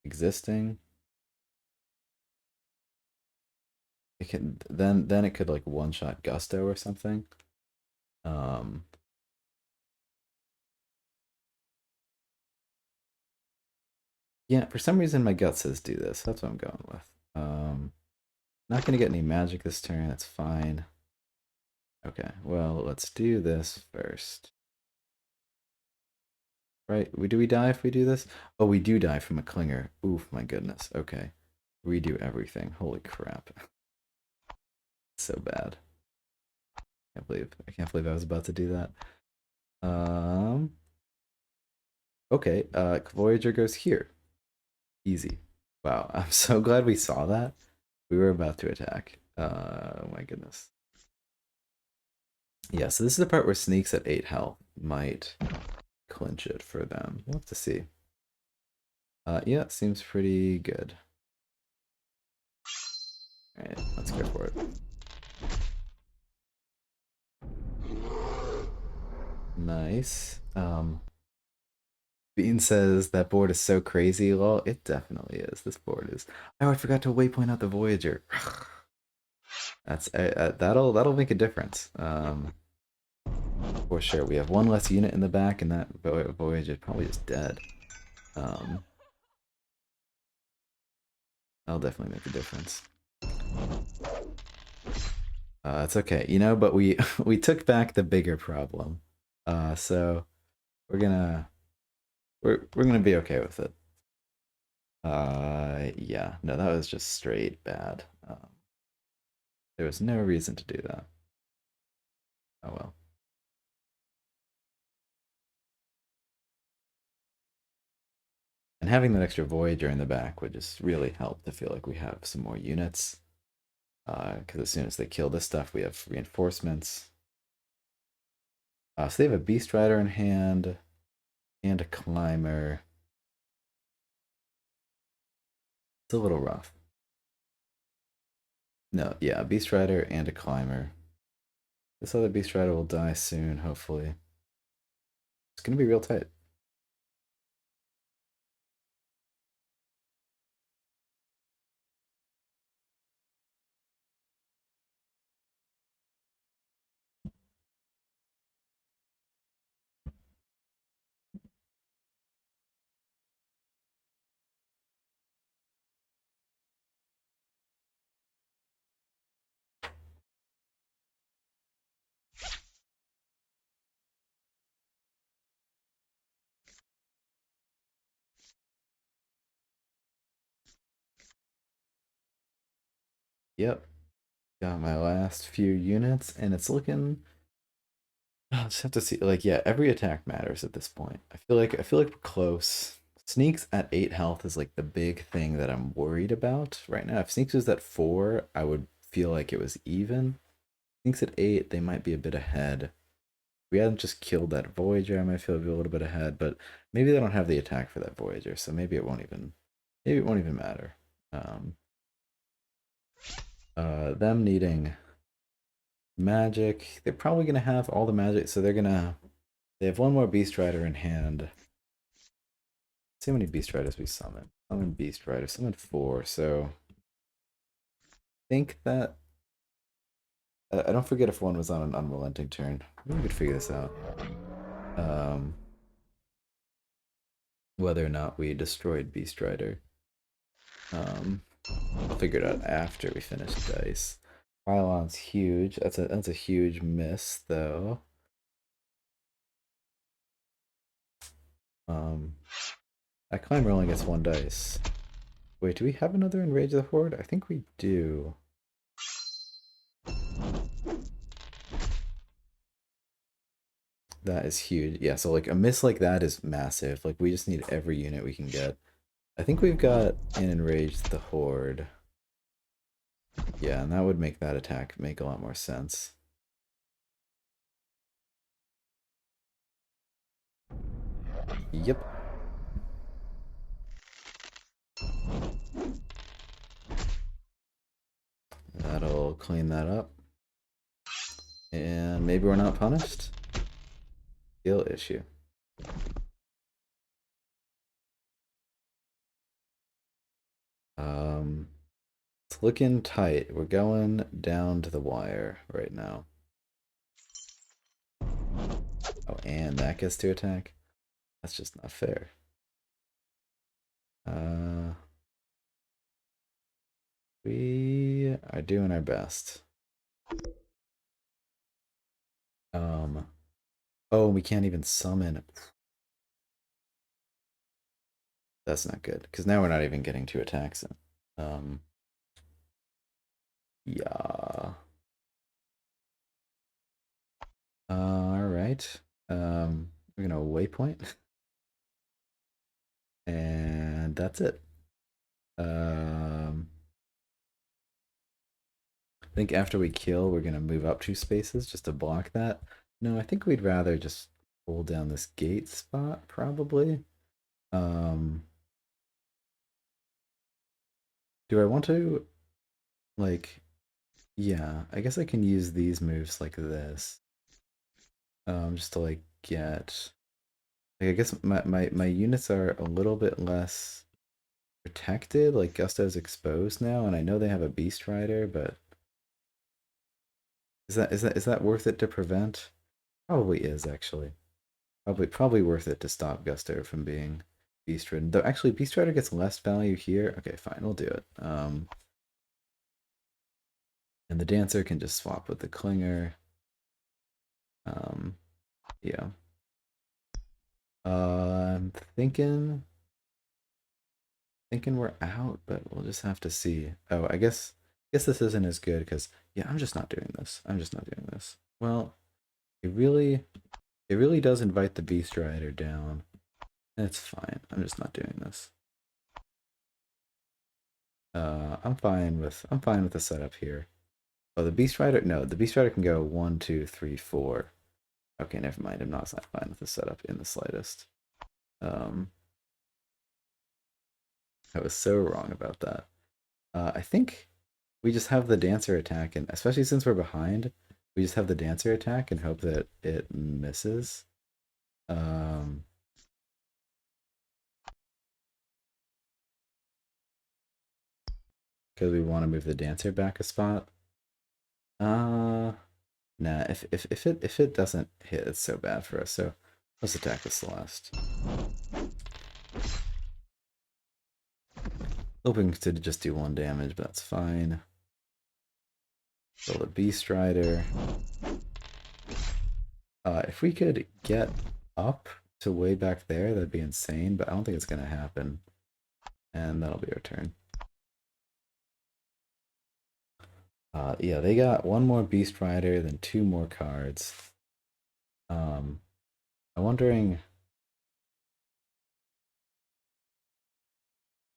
existing. It can then it could like one shot Gusto or something. Yeah, for some reason my gut says do this. That's what I'm going with. Not gonna get any magic this turn. That's fine. Okay, well let's do this first. Right? Do we die if we do this? Oh, we do die from a Clinger. Oof, my goodness. Okay, redo everything. Holy crap. So bad. I can't believe I was about to do that. Okay, Voyager goes here. Easy. Wow, I'm so glad we saw that. We were about to attack. Oh my goodness. Yeah, so this is the part where Sneaks at 8 health might clinch it for them. We'll have to see. Yeah, seems pretty good. Alright, let's go for it. Nice. Bean says that board is so crazy. Well, it definitely is. This board is. Oh, I forgot to waypoint out the Voyager. That's that'll make a difference. For sure. We have one less unit in the back, and that Voyager probably is dead. That'll definitely make a difference. It's okay, you know. But we we took back the bigger problem. So we're gonna be okay with it. Yeah, no, that was just straight bad. There was no reason to do that. Oh well. And having that extra Voyager in the back would just really help to feel like we have some more units. Because as soon as they kill this stuff, we have reinforcements. So they have a Beast Rider in hand and a Climber. It's a little rough. No, yeah, a Beast Rider and a Climber. This other Beast Rider will die soon, hopefully. It's gonna be real tight. Yep, got my last few units, and it's looking. I'll just have to see. Like, yeah, every attack matters at this point. I feel like we're close. Sneaks at 8 health is like the big thing that I'm worried about right now. If Sneaks was at 4, I would feel like it was even. Sneaks at 8, they might be a bit ahead. If we hadn't just killed that Voyager, I might feel a little bit ahead, but maybe they don't have the attack for that Voyager, so maybe it won't even matter. Them needing magic, they're probably gonna have all the magic, so they have one more Beast Rider in hand. Let's see how many Beast Riders we summon. Summon Beast Rider, summon 4, so I think that I don't forget if one was on an unrelenting turn. Maybe we could figure this out. Whether or not we destroyed Beast Rider. I'll figure it out after we finish dice. Pylon's huge. That's a huge miss though. That climber only gets 1 dice. Wait, do we have another Enrage the Horde? I think we do. That is huge. Yeah, so like a miss like that is massive. Like we just need every unit we can get. I think we've got an Enrage the Horde. Yeah, and that would make that attack make a lot more sense. Yep. That'll clean that up. And maybe we're not punished? Skill issue. It's looking tight. We're going down to the wire right now. Oh, and that gets to attack? That's just not fair. We are doing our best. Oh, we can't even summon. That's not good, because now we're not even getting 2 attacks in. Yeah. Alright. We're gonna waypoint. And that's it. I think after we kill, we're gonna move up 2 spaces just to block that. No, I think we'd rather just hold down this gate spot, probably. Do I want to, like, yeah, I guess I can use these moves like this. Just to, like, get, like, I guess my units are a little bit less protected. Like, Gusto's exposed now, and I know they have a Beast Rider, but is that worth it to prevent? Probably is, actually. Probably worth it to stop Gusto from being Beast Ridden. Though actually Beast Rider gets less value here. Okay, fine, we'll do it. And the Dancer can just swap with the Clinger. Yeah. I'm thinking we're out, but we'll just have to see. Oh, I guess this isn't as good because yeah, I'm just not doing this. I'm just not doing this. Well, it really does invite the Beast Rider down. It's fine. I'm just not doing this. I'm fine with the setup here. Oh, the Beast Rider? No, the Beast Rider can go 1, 2, 3, 4. Okay, never mind. I'm not fine with the setup in the slightest. I was so wrong about that. I think we just have the Dancer attack, and especially since we're behind, we just have the Dancer attack and hope that it misses. Because we want to move the Dancer back a spot. Nah. If it doesn't hit, it's so bad for us. So let's attack the Celeste. Hoping to just do 1 damage, but that's fine. Kill the Beast Rider. If we could get up to way back there, that'd be insane, but I don't think it's gonna happen. And that'll be our turn. Yeah, they got 1 more Beast Rider, then 2 more cards. I'm wondering...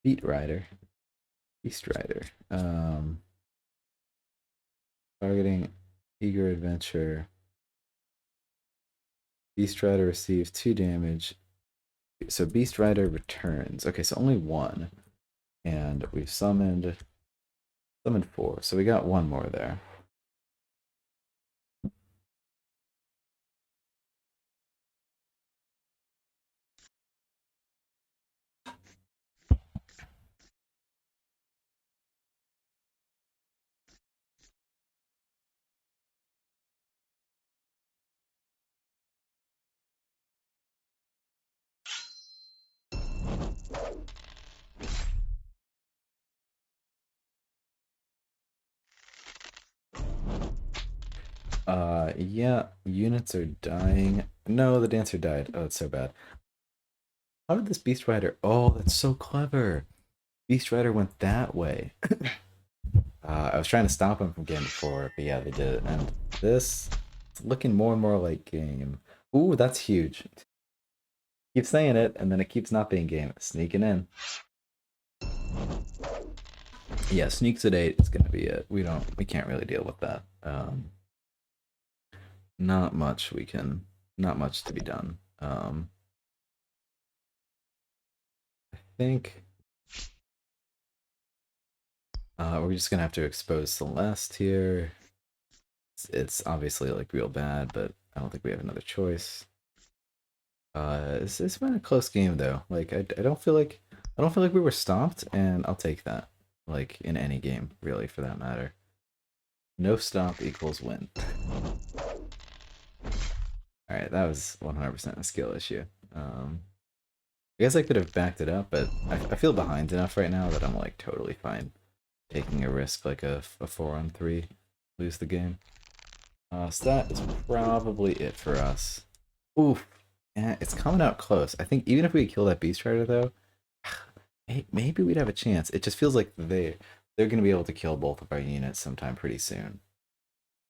Beast Rider. Targeting Eager Adventure. Beast Rider receives 2 damage. So Beast Rider returns. Okay, so only 1. And we've summoned 4. So we got 1 more there. Yeah, units are dying. No, the Dancer died. Oh, it's so bad. How did this Beast Rider... Oh, that's so clever. Beast Rider went that way. I was trying to stop him from getting forward, but yeah, they did it. And this, it's looking more and more like game. Ooh, that's huge. Keep saying it, and then it keeps not being game. Sneaking in. Yeah, sneaks at 8 is gonna be it. We can't really deal with that. Not much to be done. I think we're just gonna have to expose Celeste here. It's obviously like real bad, but I don't think we have another choice. It's been a close game though. Like I don't feel like we were stopped, and I'll take that. Like in any game, really, for that matter. No stop equals win. All right, that was 100% a skill issue. I guess I could have backed it up, but I feel behind enough right now that I'm like totally fine taking a risk like a 4-on-3, lose the game. So that is probably it for us. Oof. Yeah, it's coming out close. I think even if we kill that Beast Rider though, maybe we'd have a chance. It just feels like they're gonna be able to kill both of our units sometime pretty soon.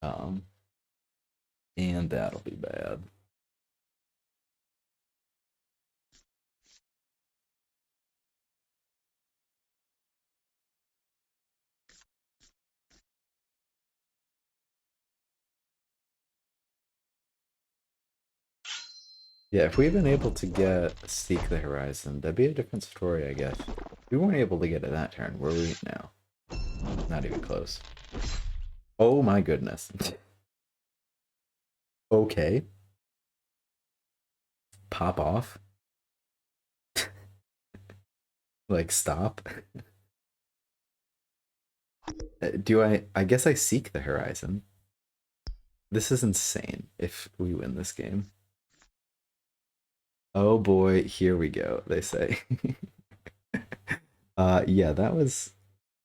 Um And that'll be bad. Yeah, if we'd been able to get Seek the Horizon, that'd be a different story, I guess. We weren't able to get it that turn, were we? No. Not even close. Oh my goodness. Okay. Pop off. Like, stop. Do I guess I Seek the Horizon. This is insane if we win this game. Oh boy, here we go, they say. Yeah, that was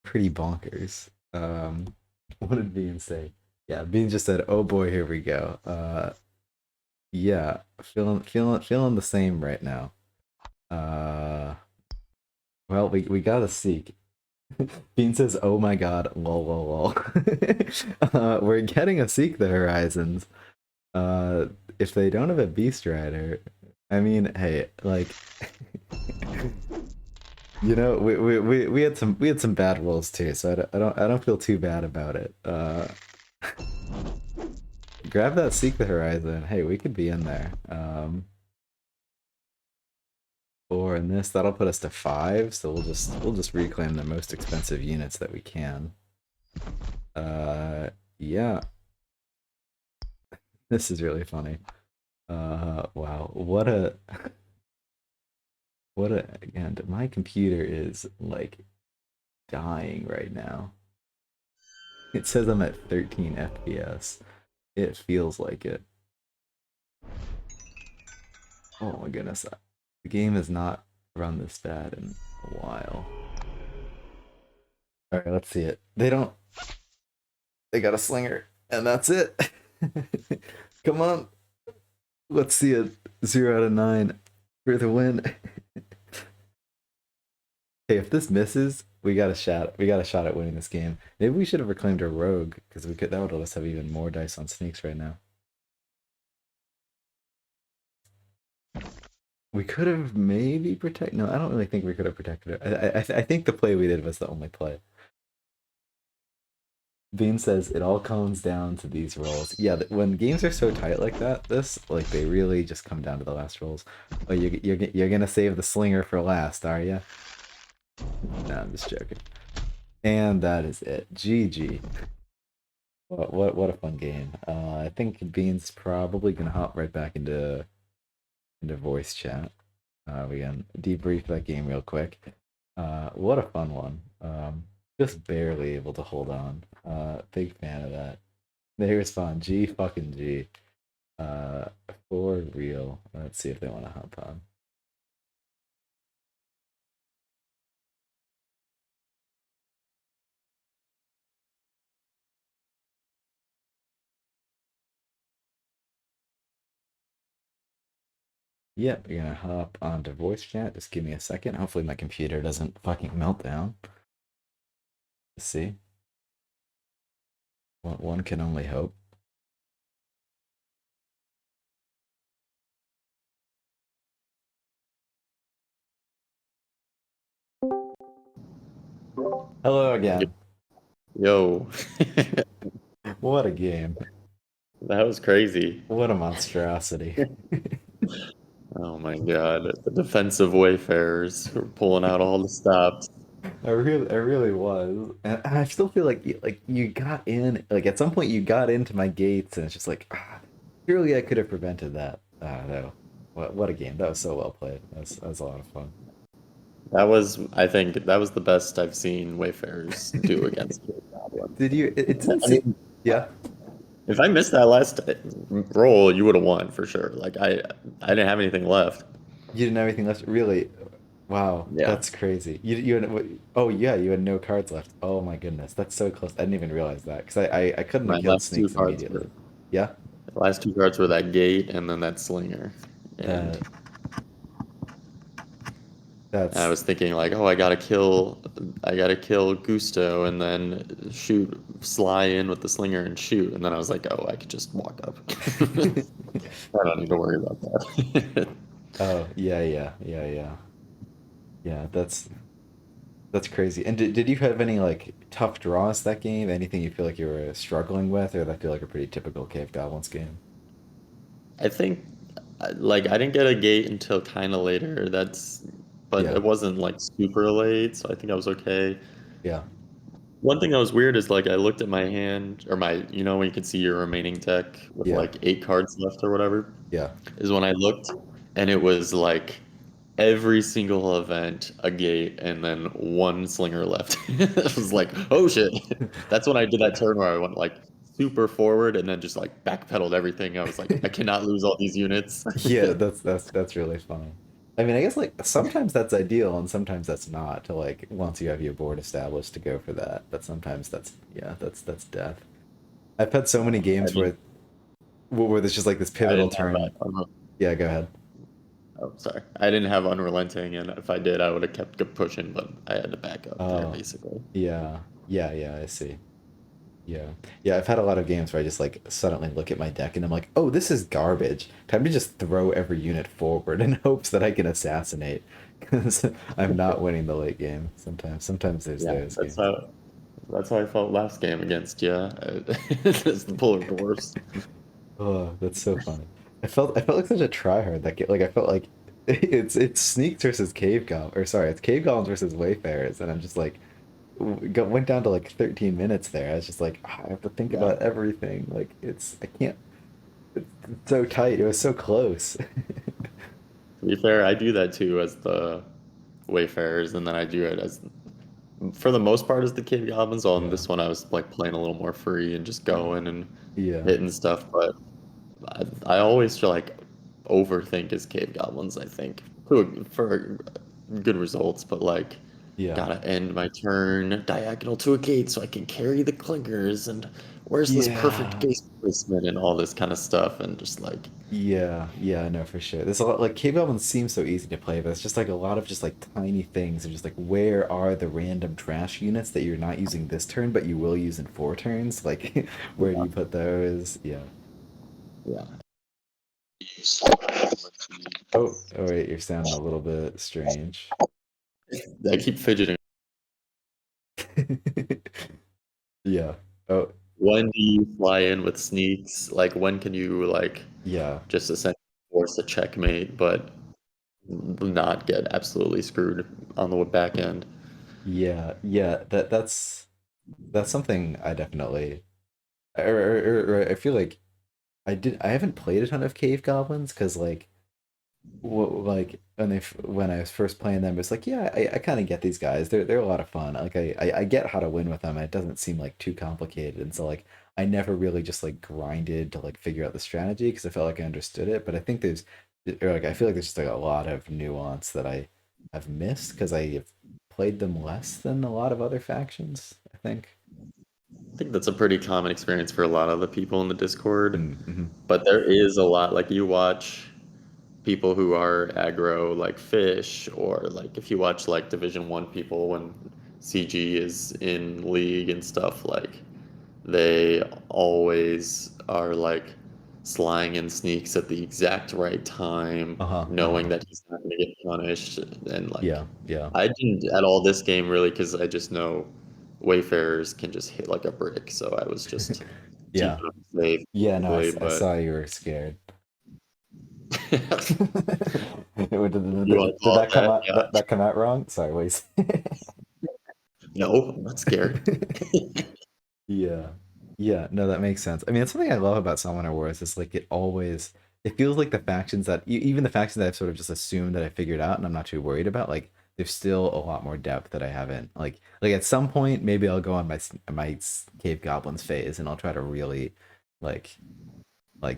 pretty bonkers. What did Bean say? Yeah, Bean just said, "Oh boy, here we go." Yeah, feeling the same right now. Well, we gotta seek. Bean says, "Oh my god, lol, lol, lol." We're getting a Seek the Horizons. If they don't have a Beast Rider, I mean, hey, like, you know, we had some bad rolls too, so I don't feel too bad about it. Grab that Seek the Horizon. Hey, we could be in there. 4 in this, that'll put us to 5, so we'll just reclaim the most expensive units that we can. Yeah. This is really funny. Wow. Again, my computer is like dying right now. It says I'm at 13 FPS. It feels like it. Oh my goodness. The game has not run this bad in a while. Alright, let's see it. They got a slinger, and that's it. Come on. Let's see it. 0 out of 9 for the win. Hey, if this misses, we got a shot. We got a shot at winning this game. Maybe we should have reclaimed a rogue, because that would let us have even more dice on sneaks right now. We could have maybe protected. No, I don't really think we could have protected it. I think the play we did was the only play. Bean says it all comes down to these rolls. Yeah, when games are so tight like that, like they really just come down to the last rolls. Oh, you're gonna save the slinger for last, are you? No, I'm just joking. And that is it. GG. What a fun game. I think Bean's probably gonna hop right back into voice chat. We can debrief that game real quick. What a fun one. Just barely able to hold on. Big fan of that. There's fun. G fucking G. For real. Let's see if they want to hop on. Yep, we're gonna hop onto voice chat. Just give me a second. Hopefully my computer doesn't fucking melt down. Let's see. One can only hope. Hello again. Yo. What a game. That was crazy. What a monstrosity. Oh my god. The defensive Wayfarers who were pulling out all the stops. I really was, and I still feel like you got in. Like at some point, you got into my gates, and it's just like, surely I could have prevented that. No, what a game! That was so well played. That was a lot of fun. I think that was the best I've seen Wayfarers do against Goblin. Did you? It didn't I seem. mean, Yeah, if I missed that last roll, you would have won for sure. Like I didn't have anything left. you didn't have anything left. Really? Wow, Yeah. that's crazy. You had, oh yeah, you had no cards left. Oh my goodness, that's so close. I didn't even realize that because I couldn't My have killed last two sneaks cards immediately. were Yeah. the last two cards were that gate and then that slinger. And And I That's was thinking like, oh, I gotta kill Gusto and then shoot, Sly in with the slinger and shoot. And then I was like, oh, I could just walk up. I don't need to worry about that. oh yeah, yeah. That's crazy. And did you have any like tough draws that game? Anything you feel like you were struggling with, or that feel like a pretty typical Cave Goblins game? I think like I didn't get a gate until kind of later. But Yeah, it wasn't like super late, so I think I was okay. yeah, One thing that was weird is like I looked at my hand or my, when you can see your remaining deck with yeah, like 8 cards left or whatever, yeah. is when I looked and it was like every single event a gate and then one slinger left. It was like, oh shit. That's when I did that turn where I went like super forward and then just like backpedaled everything. I was like, I cannot lose all these units. Yeah, that's really funny. I mean, I guess like sometimes that's ideal and sometimes that's not to like once you have your board established to go for that. But sometimes that's yeah, that's death. I've had so many I games didn't where there's just like this I pivotal didn't have turn. that. Yeah, go ahead. Oh, sorry. I didn't have unrelenting, and if I did, I would have kept pushing, but I had to back up there Oh, basically. yeah. Yeah, I see. Yeah. Yeah, I've had a lot of games where I just like suddenly look at my deck and I'm like, "Oh, this is garbage. Time to just throw every unit forward in hopes that I can assassinate." Because I'm not winning the late game sometimes. Sometimes there's Yeah, those games. that's how I felt last game against you. It's the polar dwarfs. Oh, that's so funny. I felt like such a tryhard that like I felt like it's sneaks versus cave goblin or sorry, it's cave goblins versus wayfarers and I'm just like went down to like 13 minutes there. I was just like, "Ah, I have to think Yeah. about everything. Like I can't. It's so tight. It was so close." To be fair, I do that too as the Wayfarers, and then I do it as, for the most part, as the Cave Goblins. On Yeah, this one, I was like playing a little more free and just going and yeah, hitting stuff, but I always feel like overthink as Cave Goblins, I think, for good results, but like, yeah, gotta end my turn diagonal to a gate so I can carry the clinkers, and where's this perfect yeah, base placement and all this kind of stuff, and just like, yeah. No, for sure. There's a lot like Cave Goblins seems so easy to play, but it's just like a lot of just like tiny things. Of just like where are the random trash units that you're not using this turn, but you will use in 4 turns? Like, where do yeah, you put those? Yeah. yeah. Oh wait, you're sounding a little bit strange. I keep fidgeting. Yeah. Oh, When do you fly in with sneaks? Like, when can you like yeah. just essentially force a checkmate, but not get absolutely screwed on the back end? Yeah. That's something I definitely or I feel like I haven't played a ton of cave goblins because like when I was first playing them it's like yeah I kind of get these guys they're a lot of fun like I get how to win with them and it doesn't seem like too complicated and so like I never really just like grinded to like figure out the strategy because I felt like I understood it but I think there's or like I feel like there's just like a lot of nuance that I have missed because I have played them less than a lot of other factions I think. I think that's a pretty common experience for a lot of the people in the Discord. Mm-hmm. But there is a lot, like you watch people who are aggro like Fish, or like if you watch like Division 1 people when CG is in league and stuff, like they always are like slying and sneaks at the exact right time, Uh-huh, knowing uh-huh. that he's not going to get punished. And like, Yeah. I didn't at all this game really because I just know Wayfarers can just hit like a brick. So I was just Yeah. keeping them safe, Yeah, no, basically. I But saw you were scared. you want to Did call it that come that? out Yeah. that come out wrong? Sorry, wait. No, I'm not scared. Yeah. Yeah, no, that makes sense. I mean, it's something I love about Summoner Wars is like it feels like the factions that even the factions that I've sort of just assumed that I figured out and I'm not too worried about, like there's still a lot more depth that I haven't like at some point maybe I'll go on my Cave Goblins phase and I'll try to really like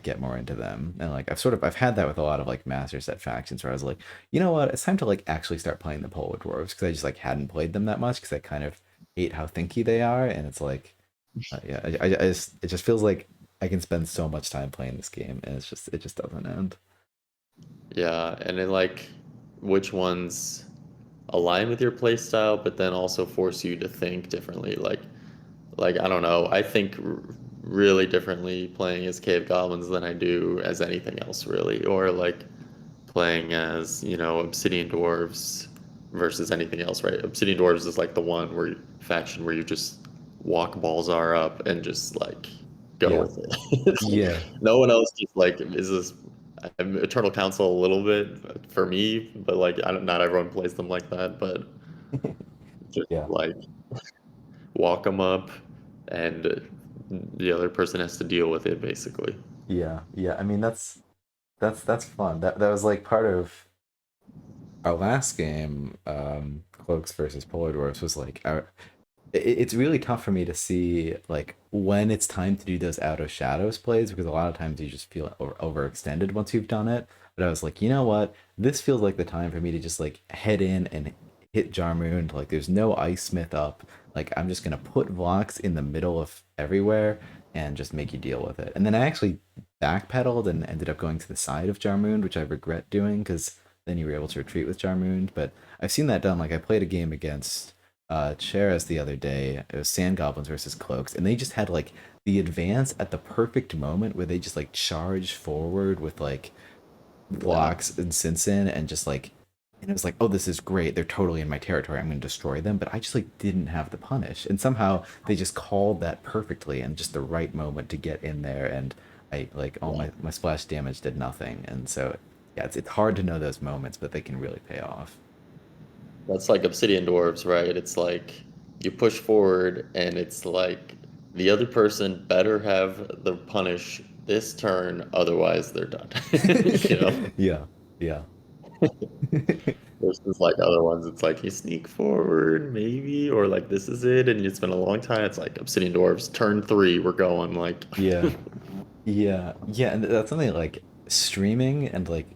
get more into them and like I've had that with a lot of like master set factions where I was like you know what it's time to like actually start playing the polar dwarves because I just like hadn't played them that much because I kind of hate how thinky they are and it's like yeah I just it just feels like I can spend so much time playing this game and it just doesn't end. Yeah, and then like which ones? align with your playstyle, but then also force you to think differently. Like I don't know, I think really differently playing as Cave Goblins than I do as anything else really, or like playing as, you know, Obsidian Dwarves versus anything else, right? Obsidian Dwarves is like the one where faction where you just walk Balzar up and just like go Yeah. with it. It's like, Yeah. no one else just like is this Eternal Council a little bit for me, but like I don't, not everyone plays them like that, but just Yeah. like walk them up and the other person has to deal with it basically. Yeah. Yeah. I mean, that's fun. That was like part of our last game, Cloaks versus Polar Dwarfs was like it's really tough for me to see like when it's time to do those out of shadows plays because a lot of times you just feel overextended once you've done it. But I was like, you know what? This feels like the time for me to just like head in and hit Jarmoon. Like there's no ice smith up. Like I'm just gonna put blocks in the middle of everywhere and just make you deal with it. And then I actually backpedaled and ended up going to the side of Jarmoon, which I regret doing because then you were able to retreat with Jarmoon. But I've seen that done. Like I played a game against Cheras the other day. It was Sand Goblins versus Cloaks, and they just had like the advance at the perfect moment where they just like charge forward with like Yeah. blocks and Sinsin and just like and it was like, oh, this is great. They're totally in my territory. I'm gonna destroy them. But I just like didn't have the punish. And somehow they just called that perfectly and just the right moment to get in there and I like all Yeah. my splash damage did nothing. And so yeah, it's hard to know those moments, but they can really pay off. That's like Obsidian Dwarves, right? It's like you push forward and it's like the other person better have the punish this turn, otherwise they're done. You know? Yeah, yeah. Versus like other ones, it's like you sneak forward, maybe, or like this is it, and it's been a long time. It's like Obsidian Dwarves, turn three, we're going like Yeah. Yeah, yeah, and that's something like streaming and like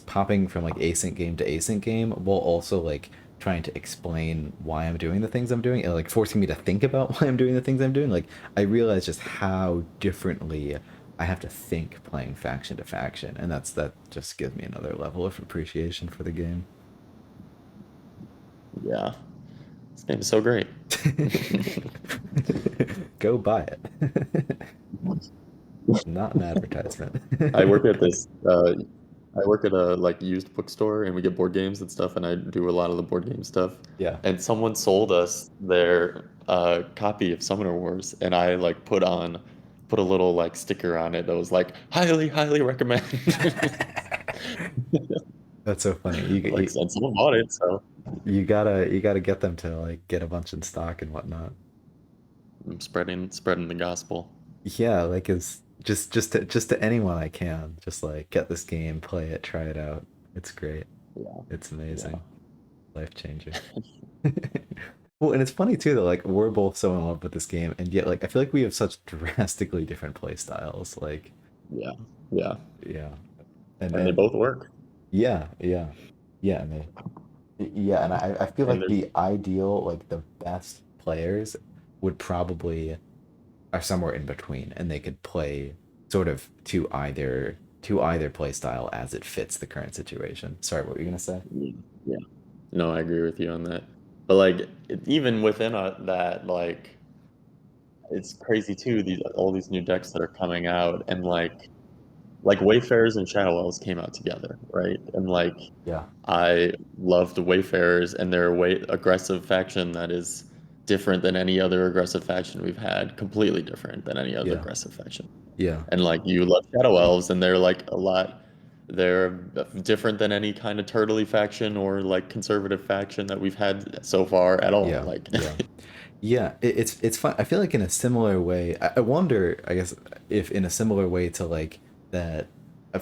popping from like async game to async game while also like trying to explain why I'm doing the things I'm doing and like forcing me to think about why I'm doing the things I'm doing. Like I realize just how differently I have to think playing faction to faction, and that just gives me another level of appreciation for the game. yeah. This game is so great. Go buy it. Not an advertisement. I work at this I work at a like used bookstore and we get board games and stuff and I do a lot of the board game stuff. Yeah. And someone sold us their copy of Summoner Wars and I like put a little like sticker on it that was like highly, highly recommend. That's so funny. Like and someone bought it, so You gotta get them to like get a bunch in stock and whatnot. I'm spreading the gospel. Yeah, like it's just to anyone I can. Just like get this game, play it, try it out. It's great. Yeah. It's Yeah. amazing. Life changing. Well, and it's funny too that like we're both so in love with this game, and yet like I feel like we have such drastically different play styles. Like, Yeah. Yeah. yeah, and And they and both work. yeah, yeah, yeah, yeah, and I feel And like there's the ideal, like the best players would probably are somewhere in between and they could play sort of to either play style as it fits the current situation. Sorry, what were you gonna say? yeah. Yeah. No, I agree with you on that. But like even within that, like it's crazy too. These all these new decks that are coming out, and like Wayfarers and Shadow Elves came out together, right? And like Yeah, I love the Wayfarers, and they're a way aggressive faction that is different than any other aggressive faction we've had, completely different than any other yeah, aggressive faction. yeah, And like you love Shadow Elves, and they're like a lot. They're different than any kind of turtley faction or like conservative faction that we've had so far at all. yeah, Like, yeah. Yeah, it's fun. I feel like in a similar way, I wonder, I guess, if in a similar way to like that,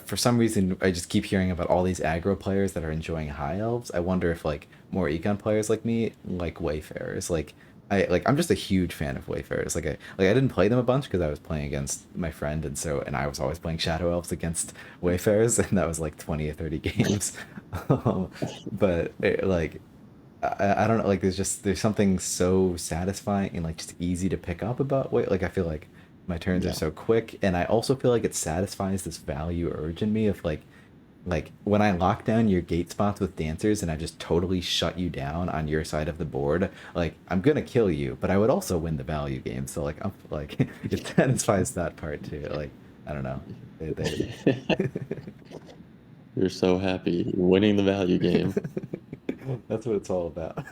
for some reason, I just keep hearing about all these aggro players that are enjoying high elves. I wonder if like more econ players like me like Wayfarers. I'm just a huge fan of Wayfarers. I didn't play them a bunch because I was playing against my friend, and I was always playing Shadow Elves against Wayfarers, and that was like 20 or 30 games. Um, but I don't know, like there's something so satisfying and like just easy to pick up about wait, like I feel like my turns are yeah, so quick, and I also feel like it satisfies this value urge in me of like like when I lock down your gate spots with dancers and I just totally shut you down on your side of the board, like I'm gonna kill you, but I would also win the value game. So like I'm like it satisfies that part too. Like I don't know. They You're so happy. You're winning the value game. That's what it's all about.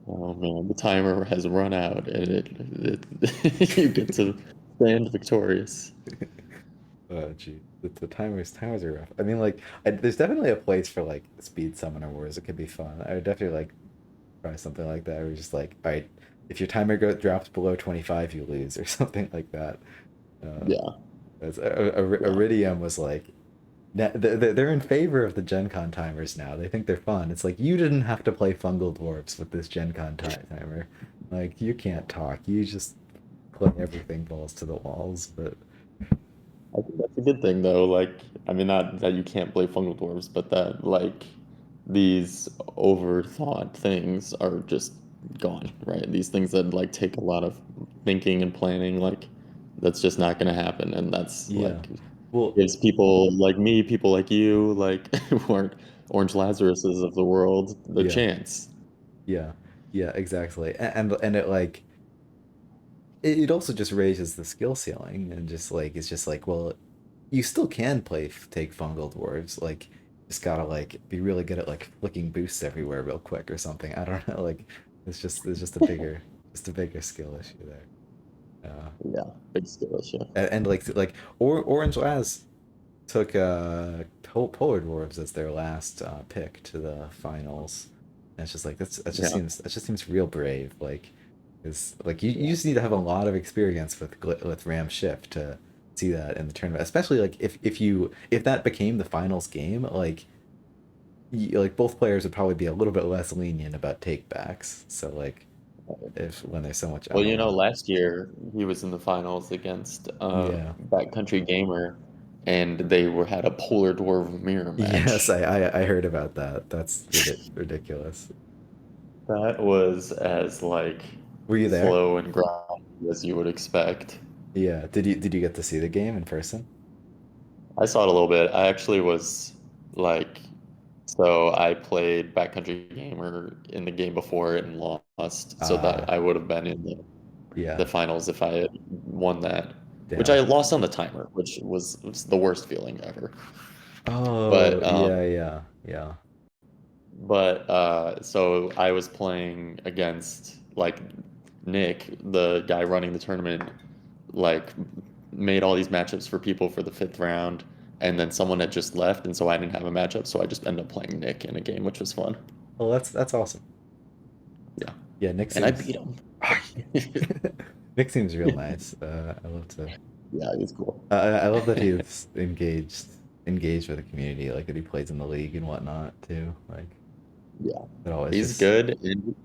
Oh man, the timer has run out, and you get to stand victorious. Oh, gee, the timers are rough. I mean, like, there's definitely a place for like speed summoner wars. It could be fun. I would definitely like try something like that. Where you're just like, all right, if your timer drops below 25, you lose, or something like that. Uh, Yeah, yeah. Iridium was like, they're in favor of the Gen Con timers now. They think they're fun. It's like you didn't have to play Fungal Dwarfs with this Gen Con timer. Like you can't talk. You just play everything balls to the walls. But I think that's a good thing though. Like, I mean, not that you can't play fungal dwarves, but that like these overthought things are just gone, right? These things that like take a lot of thinking and planning, like that's just not going to happen, and that's yeah, like well, gives people like me, people like you, like who aren't Orange Lazaruses of the world, the yeah. chance. Yeah, yeah, exactly. And it like it also just raises the skill ceiling and just like it's just like, well, you still can play take fungal dwarves, like just gotta like be really good at like flicking boosts everywhere real quick or something. I don't know, like there's just a bigger skill issue there. Yeah, big skill issue. And like or Orange Laz took Polar Dwarves as their last pick to the finals. And it's just like Yeah. that just seems real brave. Like is like you just need to have a lot of experience with Ram Shift to see that in the tournament. Especially like if that became the finals game, like like both players would probably be a little bit less lenient about takebacks. So like if when there's so much, I Well, don't know. last year he was in the finals against Yeah. Backcountry Gamer, and they had a Polar Dwarf mirror Yes, match. I heard about that. That's ridiculous. That was as like Were you there? slow and grindy as you would expect. Yeah. Did you get to see the game in person? I saw it a little bit. I actually was like, so I played Backcountry Gamer in the game before it and lost, so that Uh I would have been in the yeah. finals if I had won that, which I Damn. lost on the timer, which was the worst feeling ever. Oh, But yeah. so I was playing against like Nick, the guy running the tournament, like made all these matchups for people for the fifth round, and then someone had just left, and so I didn't have a matchup, so I just ended up playing Nick in a game, which was fun. Well, that's awesome. Yeah, Yeah, Nick and I seems beat him. Nick seems real nice. I love to Yeah, he's cool. I love that he's engaged with the community, like that he plays in the league and whatnot too. Like Yeah, it always he's just good, and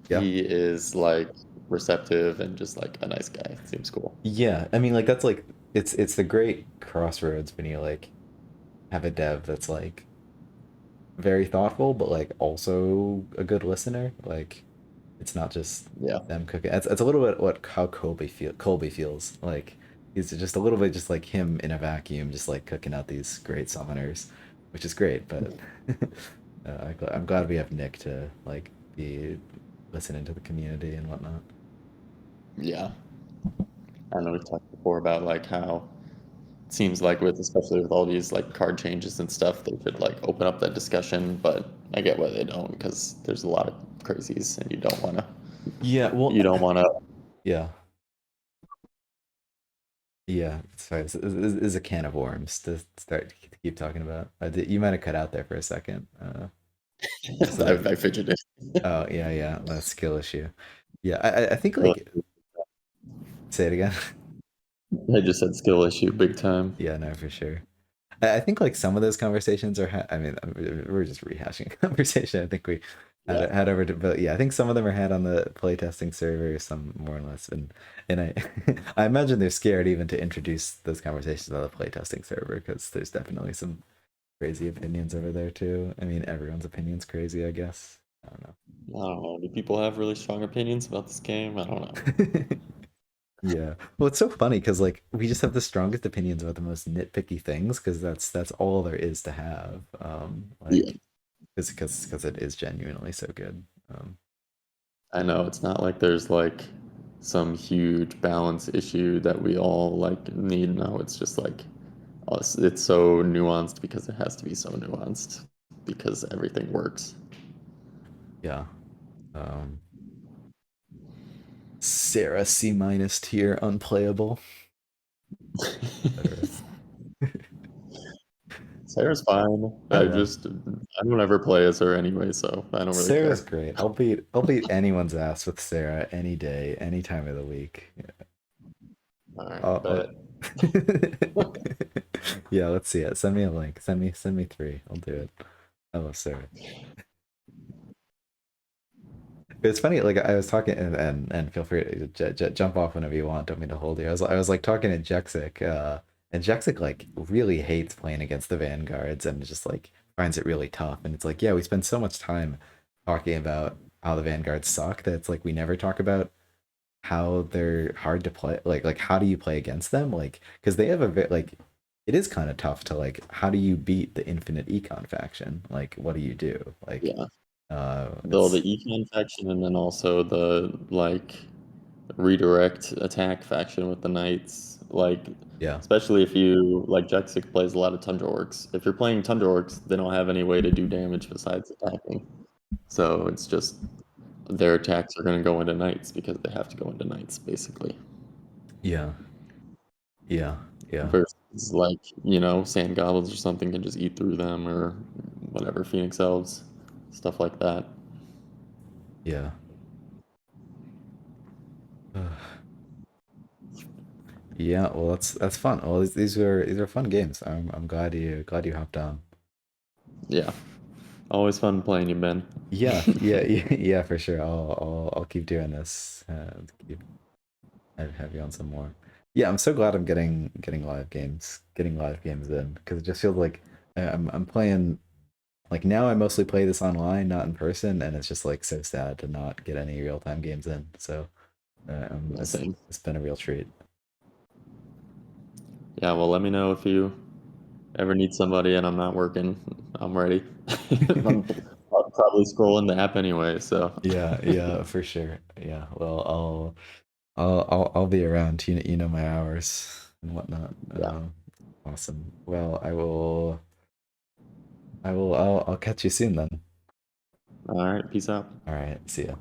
yeah. he is like receptive and just like a nice guy. Seems cool. Yeah. I mean like that's like it's the great crossroads when you like have a dev that's like very thoughtful, but like also a good listener. Like it's not just Yeah. them cooking. It's a little bit what how Colby feels. Like he's just a little bit just like him in a vacuum, just like cooking out these great summoners, which is great. But I'm glad we have Nick to like be listening to the community and whatnot. Yeah. I know we've talked before about like how it seems like with especially with all these like card changes and stuff, they should like open up that discussion, but I get why they don't because there's a lot of crazies and Yeah, well, you don't wanna yeah, yeah. Sorry, this is a can of worms to start to keep talking about. You might have cut out there for a second. Just I fidgeted. oh yeah, that skill issue. Yeah, I think like say it again. I just said skill issue big time. Yeah, no, for sure. I think like some of those conversations are. I mean, we're just rehashing a conversation. I think we Yeah. had over to, but yeah, I think some of them are had on the playtesting server, some more or less, and I I imagine they're scared even to introduce those conversations on the playtesting server because there's definitely some crazy opinions over there too. I mean, everyone's opinion's crazy, I guess. I don't I don't know. Do people have really strong opinions about this game? I don't know. know. Yeah. Well, it's so funny because like we just have the strongest opinions about the most nitpicky things because that's all there is to have. Yeah, Like because it is genuinely so good. I know it's not like there's like some huge balance issue that we all like need. No, it's just like it's so nuanced because it has to be so nuanced because everything works. Yeah. Um, Sarah C minus tier unplayable. Etc. Sarah's fine. I don't know. I don't ever play as her anyway, so I don't really Sarah's care. great. I'll beat anyone's ass with Sarah any day, any time of the week. All right, I'll- bet. yeah, let's see it. Send me a link. Send me three. I'll do it. I love Sarah. It's funny, like I was talking, and feel free to jump off whenever you want. Don't mean to hold you. I was like talking to Jexic, and Jexic like really hates playing against the Vanguards, and just like finds it really tough. And it's like, yeah, we spend so much time talking about how the Vanguards suck that it's like we never talk about how they're hard to play. Like how do you play against them? Like because they have like it is kind of tough to like how do you beat the Infinite Econ faction? Like what do you do? Like Yeah, the it's econ faction and then also the like redirect attack faction with the knights. Like, yeah. especially if you like Jexic plays a lot of Tundra Orcs. If you're playing Tundra Orcs, they don't have any way to do damage besides attacking. So it's just their attacks are going to go into knights because they have to go into knights basically. Yeah, yeah, yeah, Versus like, sand goblins or something can just eat through them or whatever, Phoenix elves, stuff like that. yeah. Yeah, well that's fun. Well, these are fun games. I'm glad you hopped on. Yeah. Always fun playing you, Ben. Yeah, yeah, yeah, for sure. I'll keep doing this. Keep have you on some more. Yeah, I'm so glad I'm getting live games in because it just feels like I'm playing like now I mostly play this online, not in person, and it's just like so sad to not get any real time games in. So it's Same. it's been a real treat. Yeah, well, let me know if you ever need somebody and I'm not working. I'm ready. I'm probably scrolling the app anyway, so Yeah, yeah, for sure. Yeah, well, I'll be around. You know my hours and whatnot. yeah. Awesome. Well, I'll catch you soon then. All right, peace out. All right, see ya.